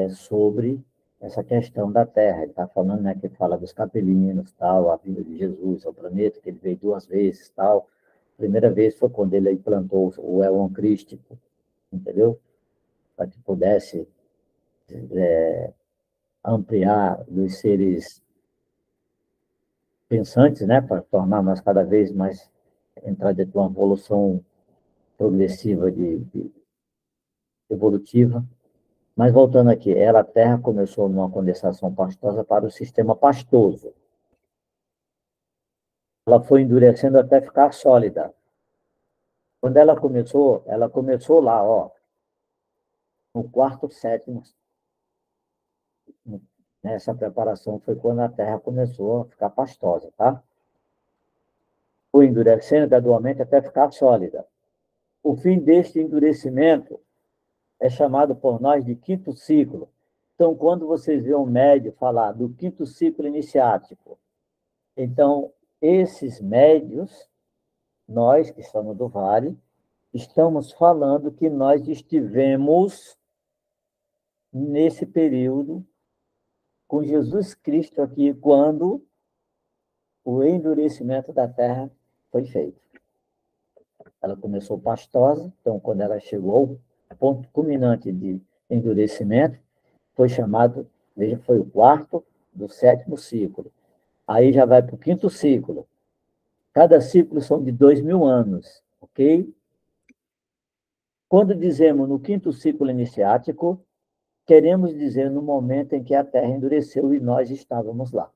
sobre essa questão da Terra. Ele está falando, né, que ele fala dos capelinos, tal, a vinda de Jesus ao planeta, que ele veio 2 vezes, tal. A primeira vez foi quando ele implantou o éon crístico, entendeu? Para que pudesse ampliar os seres pensantes, né, para tornar nós cada vez mais, entrar dentro de uma evolução progressiva, evolutiva. Mas voltando aqui, a Terra começou numa condensação pastosa para o sistema pastoso. Ela foi endurecendo até ficar sólida. Quando ela começou lá, ó, no quarto sétimo. Essa preparação foi quando a Terra começou a ficar pastosa, tá? Foi endurecendo gradualmente até ficar sólida. O fim deste endurecimento é chamado por nós de quinto ciclo. Então, quando vocês veem um médio falar do quinto ciclo iniciático, então, esses médios, nós que estamos do Vale, estamos falando que nós estivemos nesse período com Jesus Cristo aqui, quando o endurecimento da Terra foi feito. Ela começou pastosa, então, quando ela chegou ao ponto culminante de endurecimento, foi chamado, veja, foi o quarto do sétimo ciclo. Aí já vai para o quinto ciclo. Cada ciclo são de 2.000 anos, ok? Quando dizemos no quinto ciclo iniciático, queremos dizer no momento em que a Terra endureceu e nós estávamos lá.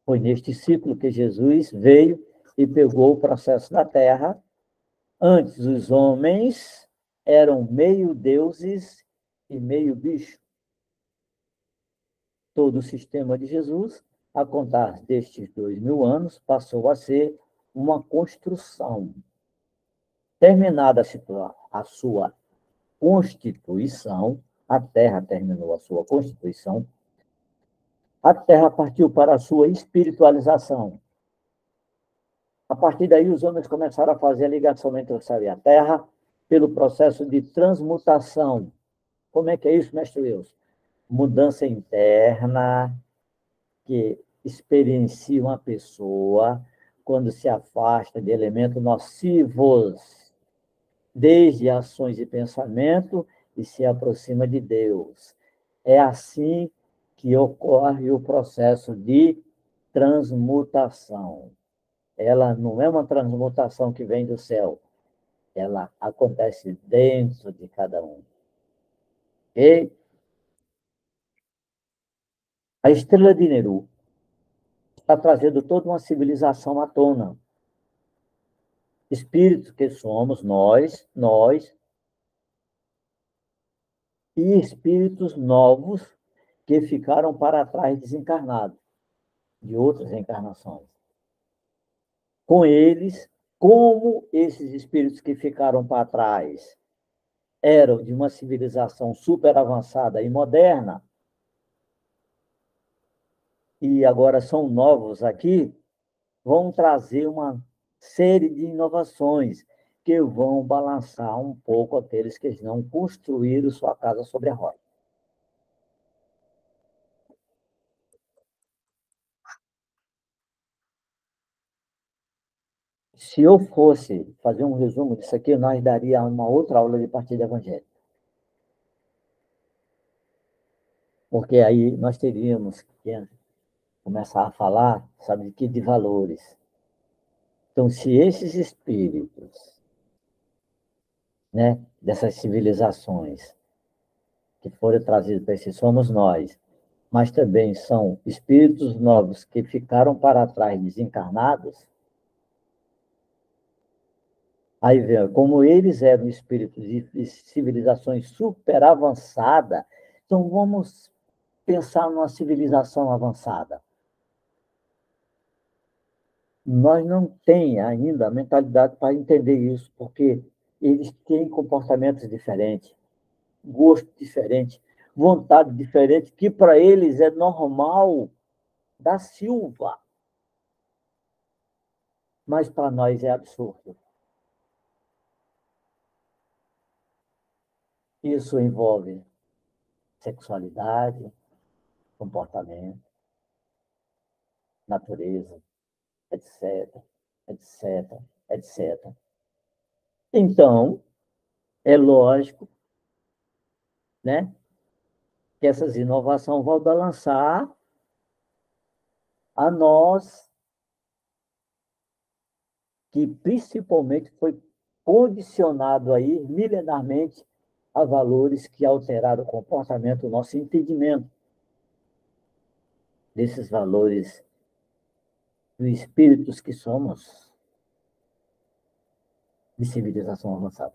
Foi neste ciclo que Jesus veio e pegou o processo da Terra. Antes, os homens eram meio deuses e meio bicho. Todo o sistema de Jesus, a contar destes 2.000 anos, passou a ser uma construção. Terminada a sua constituição, a Terra terminou a sua constituição, a Terra partiu para a sua espiritualização. A partir daí, os homens começaram a fazer a ligação entre o céu e a Terra pelo processo de transmutação. Como é que é isso, mestre Wilson? Mudança interna que experiencia uma pessoa quando se afasta de elementos nocivos, desde ações e pensamento, e se aproxima de Deus. É assim que ocorre o processo de transmutação. Ela não é uma transmutação que vem do céu, ela acontece dentro de cada um. E a estrela de Neru está trazendo toda uma civilização à tona. Espíritos que somos nós, e espíritos novos que ficaram para trás desencarnados, de outras encarnações. Com eles, como esses espíritos que ficaram para trás eram de uma civilização super avançada e moderna, e agora são novos aqui, vão trazer uma série de inovações que vão balançar um pouco aqueles que não construíram sua casa sobre a rocha. Se eu fosse fazer um resumo disso aqui, nós daria uma outra aula de partida evangélica. Porque aí nós teríamos que começar a falar, sabe de que? De valores. Então, se esses espíritos, né, dessas civilizações que foram trazidos para esse somos nós, mas também são espíritos novos que ficaram para trás desencarnados, aí vê, como eles eram espíritos de civilizações super avançadas, então vamos pensar numa civilização avançada. Nós não temos ainda a mentalidade para entender isso, porque eles têm comportamentos diferentes, gosto diferente, vontade diferente, que para eles é normal da Silva, mas para nós é absurdo. Isso envolve sexualidade, comportamento, natureza, etc, etc, etc. Então, é lógico, né, que essas inovações vão balançar a nós, que principalmente foi condicionado aí milenarmente a valores que alteraram o comportamento, o nosso entendimento desses valores dos espíritos que somos de civilização avançada.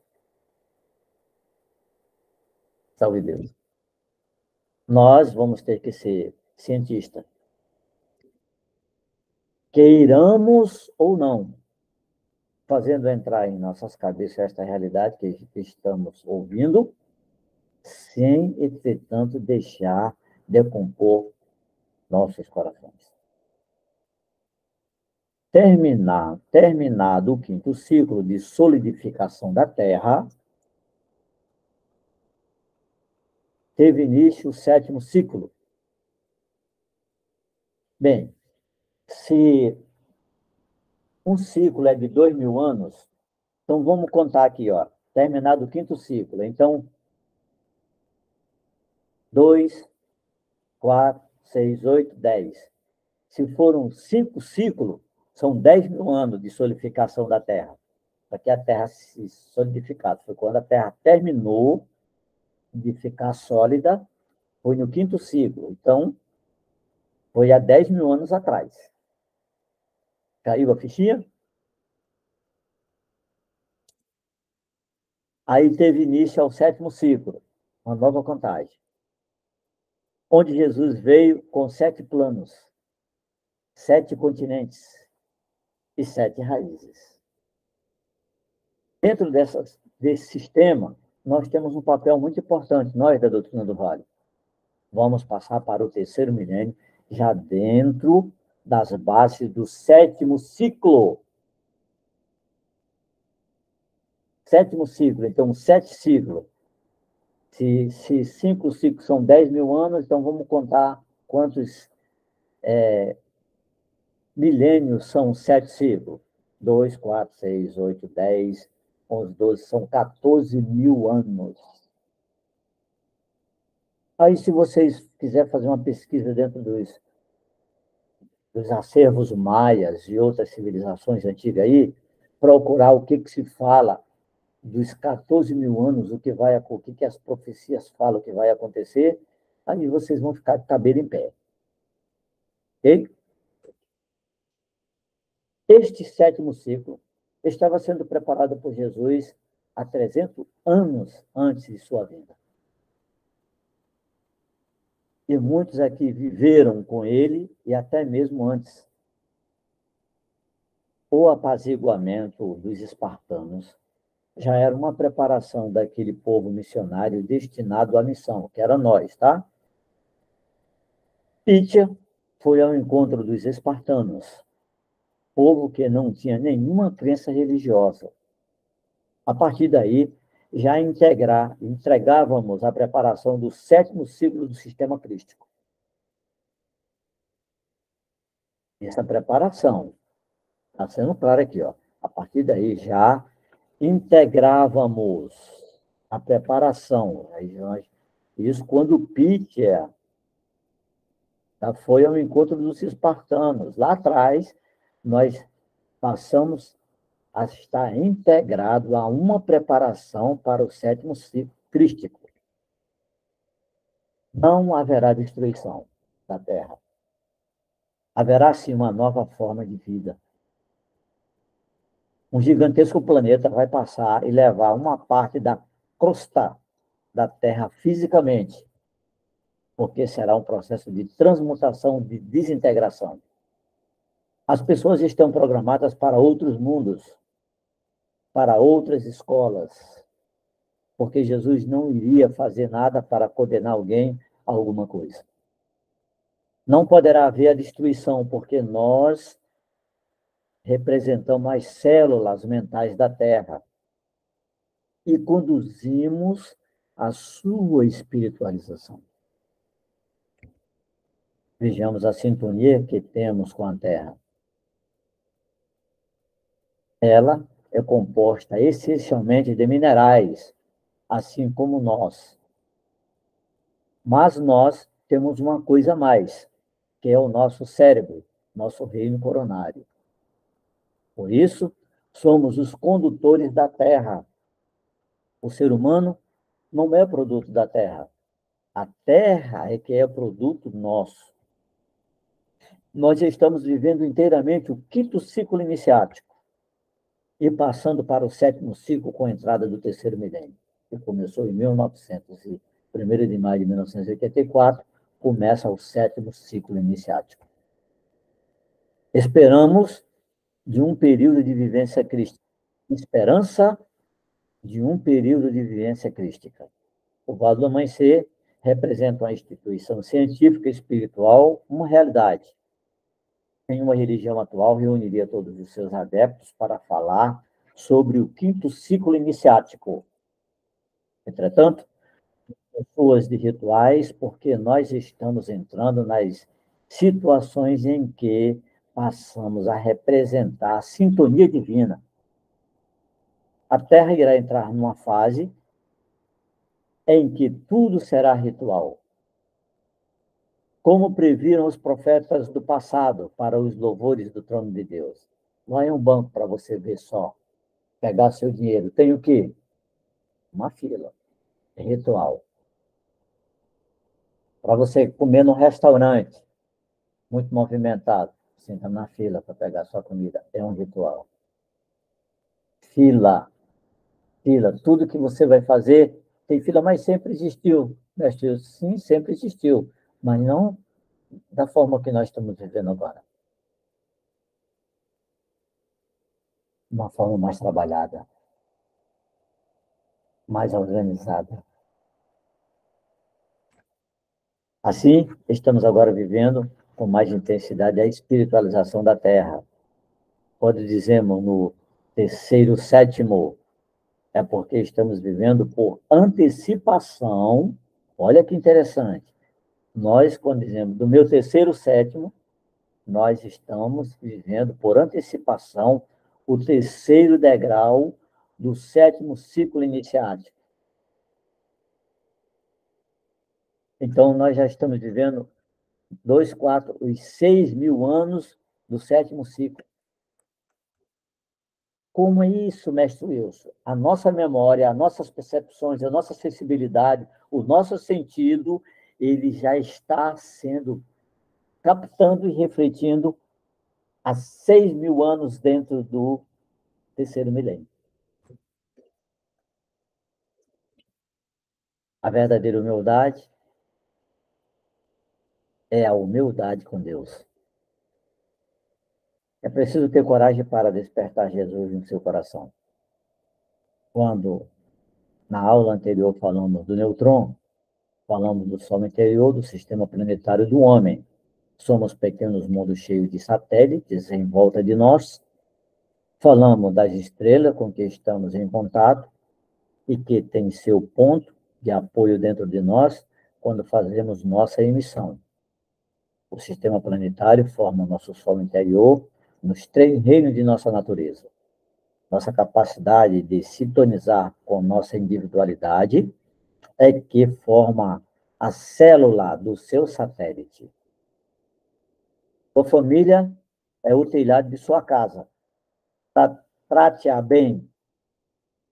Salve Deus. Nós vamos ter que ser cientistas, queiramos ou não, fazendo entrar em nossas cabeças esta realidade que estamos ouvindo, sem, entretanto, deixar decompor nossos corações. Terminado o quinto ciclo de solidificação da Terra, teve início o sétimo ciclo. Bem, se um ciclo é de 2.000 anos, então vamos contar aqui, ó, terminado o quinto ciclo. Então, 2, 4, 6, 8, 10. Se foram 5 ciclos, são 10.000 anos de solidificação da Terra, para que a Terra se solidificasse. Foi quando a Terra terminou de ficar sólida, foi no quinto ciclo. Então, foi há 10.000 anos atrás. Caiu a fichinha? Aí teve início ao sétimo ciclo, uma nova contagem, onde Jesus veio com 7 planos, 7 continentes e 7 raízes. Dentro desse sistema, nós temos um papel muito importante, nós da doutrina do Vale. Vamos passar para o terceiro milênio, já dentro das bases do sétimo ciclo. Sétimo ciclo, então, 7 ciclos. Se 5 ciclos são 10.000 anos, então vamos contar quantos milênios são 7 ciclos. 2, 4, 6, 8, 10, 11, 12, são 14.000 anos. Aí, se vocês quiserem fazer uma pesquisa dentro dos acervos maias e outras civilizações antigas aí, procurar o que se fala dos 14 mil anos, o que as profecias falam que vai acontecer, aí vocês vão ficar de cabelo em pé. Ok? Este sétimo ciclo estava sendo preparado por Jesus há 300 anos antes de sua vinda. E muitos aqui viveram com ele e até mesmo antes. O apaziguamento dos espartanos já era uma preparação daquele povo missionário destinado à missão, que era nós, tá? Pítia foi ao encontro dos espartanos, povo que não tinha nenhuma crença religiosa. A partir daí, já entregávamos a preparação do sétimo ciclo do sistema crístico. Essa preparação, está sendo claro aqui, ó. A partir daí, já integrávamos a preparação. Isso quando Pítia foi ao encontro dos espartanos. Lá atrás, nós passamos a estar integrado a uma preparação para o sétimo ciclo crístico. Não haverá destruição da Terra. Haverá, sim, uma nova forma de vida. Um gigantesco planeta vai passar e levar uma parte da crosta da Terra fisicamente, porque será um processo de transmutação, de desintegração. As pessoas estão programadas para outros mundos, para outras escolas, porque Jesus não iria fazer nada para condenar alguém a alguma coisa. Não poderá haver a destruição, porque nós representamos as células mentais da Terra e conduzimos a sua espiritualização. Vejamos a sintonia que temos com a Terra. Ela é composta essencialmente de minerais, assim como nós. Mas nós temos uma coisa a mais, que é o nosso cérebro, nosso reino coronário. Por isso, somos os condutores da Terra. O ser humano não é produto da Terra. A Terra é que é produto nosso. Nós já estamos vivendo inteiramente o quinto ciclo iniciático e passando para o sétimo ciclo com a entrada do terceiro milênio, que começou em 1900 e 1º de maio de 1984, começa o sétimo ciclo iniciático. Esperamos de um período de vivência crística. Esperança de um período de vivência crística. O Vale do Amanhecer representa uma instituição científica e espiritual, uma realidade. Nenhuma religião atual reuniria todos os seus adeptos para falar sobre o quinto ciclo iniciático. Entretanto, pessoas de rituais, porque nós estamos entrando nas situações em que passamos a representar a sintonia divina. A Terra irá entrar numa fase em que tudo será ritual. Como previram os profetas do passado para os louvores do trono de Deus. Não é um banco para você ver só, pegar seu dinheiro. Tem o quê? Uma fila. É ritual. Para você comer num restaurante muito movimentado, você entra na fila para pegar sua comida. É um ritual. Fila. Fila. Tudo que você vai fazer tem fila, mas sempre existiu. Sim, sempre existiu. Mas não da forma que nós estamos vivendo agora. Uma forma mais trabalhada, mais organizada. Assim, estamos agora vivendo com mais intensidade a espiritualização da Terra. Quando dizemos no terceiro sétimo, é porque estamos vivendo por antecipação. Olha que interessante. Nós, quando dizemos do meu terceiro sétimo, nós estamos vivendo por antecipação o terceiro degrau do sétimo ciclo iniciático. Então, nós já estamos vivendo 2, 4, os 6 mil anos do sétimo ciclo. Como é isso, mestre Wilson? A nossa memória, as nossas percepções, a nossa sensibilidade, o nosso sentido, ele já está sendo captando e refletindo há 6 mil anos dentro do terceiro milênio. A verdadeira humildade é a humildade com Deus. É preciso ter coragem para despertar Jesus no seu coração. Quando, na aula anterior, falamos do nêutron, falamos do Sol interior, do sistema planetário do homem. Somos pequenos mundos cheios de satélites em volta de nós. Falamos das estrelas com que estamos em contato e que tem seu ponto de apoio dentro de nós quando fazemos nossa emissão. O sistema planetário forma nosso Sol interior nos 3 reinos de nossa natureza. Nossa capacidade de sintonizar com nossa individualidade é que forma a célula do seu satélite. Sua família é o telhado de sua casa. Trate-a bem.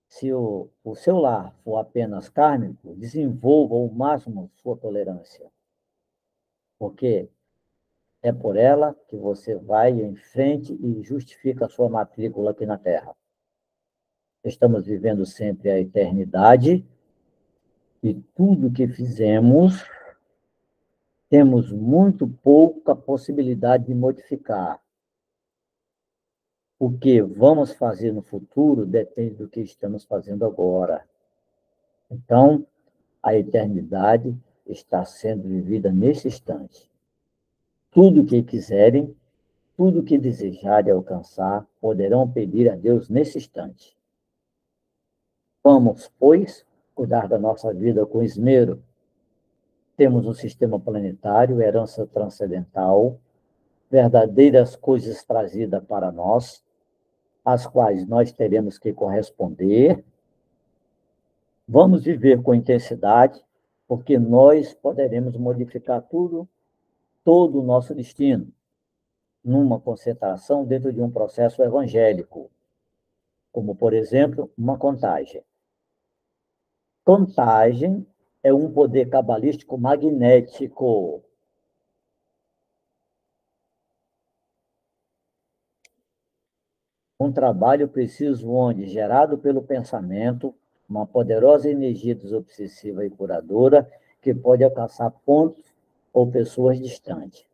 Se o seu lar for apenas kármico, desenvolva ao máximo sua tolerância. Porque é por ela que você vai em frente e justifica a sua matrícula aqui na Terra. Estamos vivendo sempre a eternidade e tudo que fizemos temos muito pouca possibilidade de modificar. O que vamos fazer no futuro depende do que estamos fazendo agora. Então, a eternidade está sendo vivida nesse instante. Tudo o que quiserem, tudo o que desejarem alcançar, poderão pedir a Deus nesse instante. Vamos, pois, cuidar da nossa vida com esmero. Temos um sistema planetário, herança transcendental, verdadeiras coisas trazidas para nós, às quais nós teremos que corresponder. Vamos viver com intensidade, porque nós poderemos modificar tudo, todo o nosso destino, numa concentração dentro de um processo evangélico, como, por exemplo, uma contagem. Contagem é um poder cabalístico magnético. Um trabalho preciso onde, gerado pelo pensamento, uma poderosa energia desobsessiva e curadora que pode alcançar pontos ou pessoas distantes.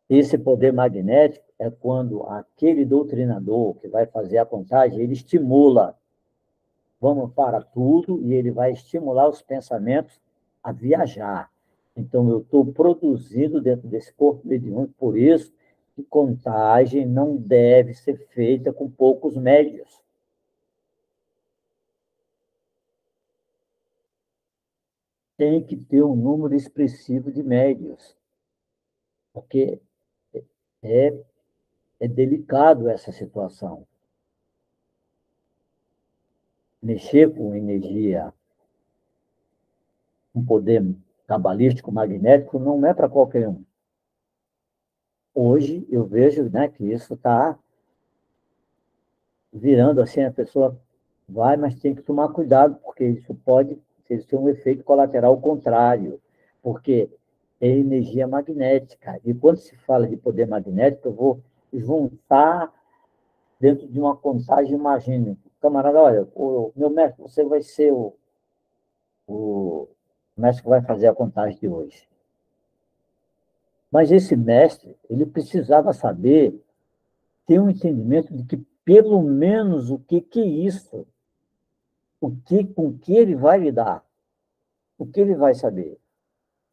Esse poder magnético é quando aquele doutrinador que vai fazer a contagem, ele estimula, vamos para tudo, e ele vai estimular os pensamentos a viajar. Então, eu estou produzindo dentro desse corpo mediúnico, por isso que contagem não deve ser feita com poucos médios. Tem que ter um número expressivo de médios, porque é, é delicado essa situação. Mexer com energia, um poder cabalístico, magnético, não é para qualquer um. Hoje, eu vejo, né, que isso está virando assim, a pessoa vai, mas tem que tomar cuidado, porque isso pode ter um efeito colateral contrário, porque é energia magnética. E quando se fala de poder magnético, eu vou juntar dentro de uma contagem, imagine, camarada, olha, o meu mestre, você vai ser o mestre que vai fazer a contagem de hoje. Mas esse mestre, ele precisava saber, ter um entendimento de que, pelo menos, o que é isso, com que ele vai lidar, o que ele vai saber.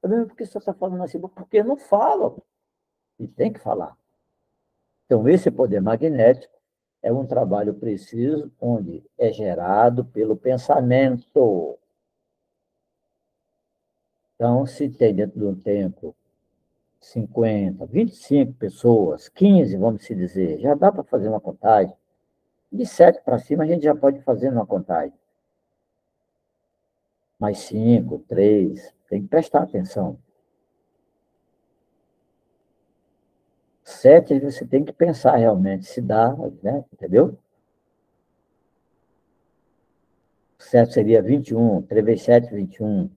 Por que você está falando assim? Porque não fala, e tem que falar. Então, esse poder magnético é um trabalho preciso, onde é gerado pelo pensamento. Então, se tem dentro de um tempo 50, 25 pessoas, 15, vamos se dizer, já dá para fazer uma contagem. De 7 para cima, a gente já pode fazer uma contagem. mais 5, 3. Tem que prestar atenção. 7, você tem que pensar realmente se dá, né? Entendeu? 7 seria 21, 3 vezes 7, 21.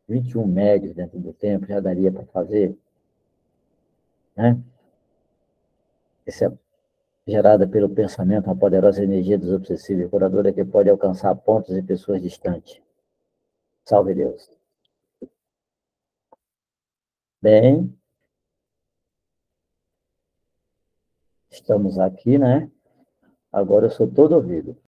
21 médios dentro do tempo já daria para fazer, né? Essa é gerada pelo pensamento, uma poderosa energia dos obsessivos e curadora que pode alcançar pontos e pessoas distantes. Salve Deus. Bem, estamos aqui, né? Agora eu sou todo ouvido.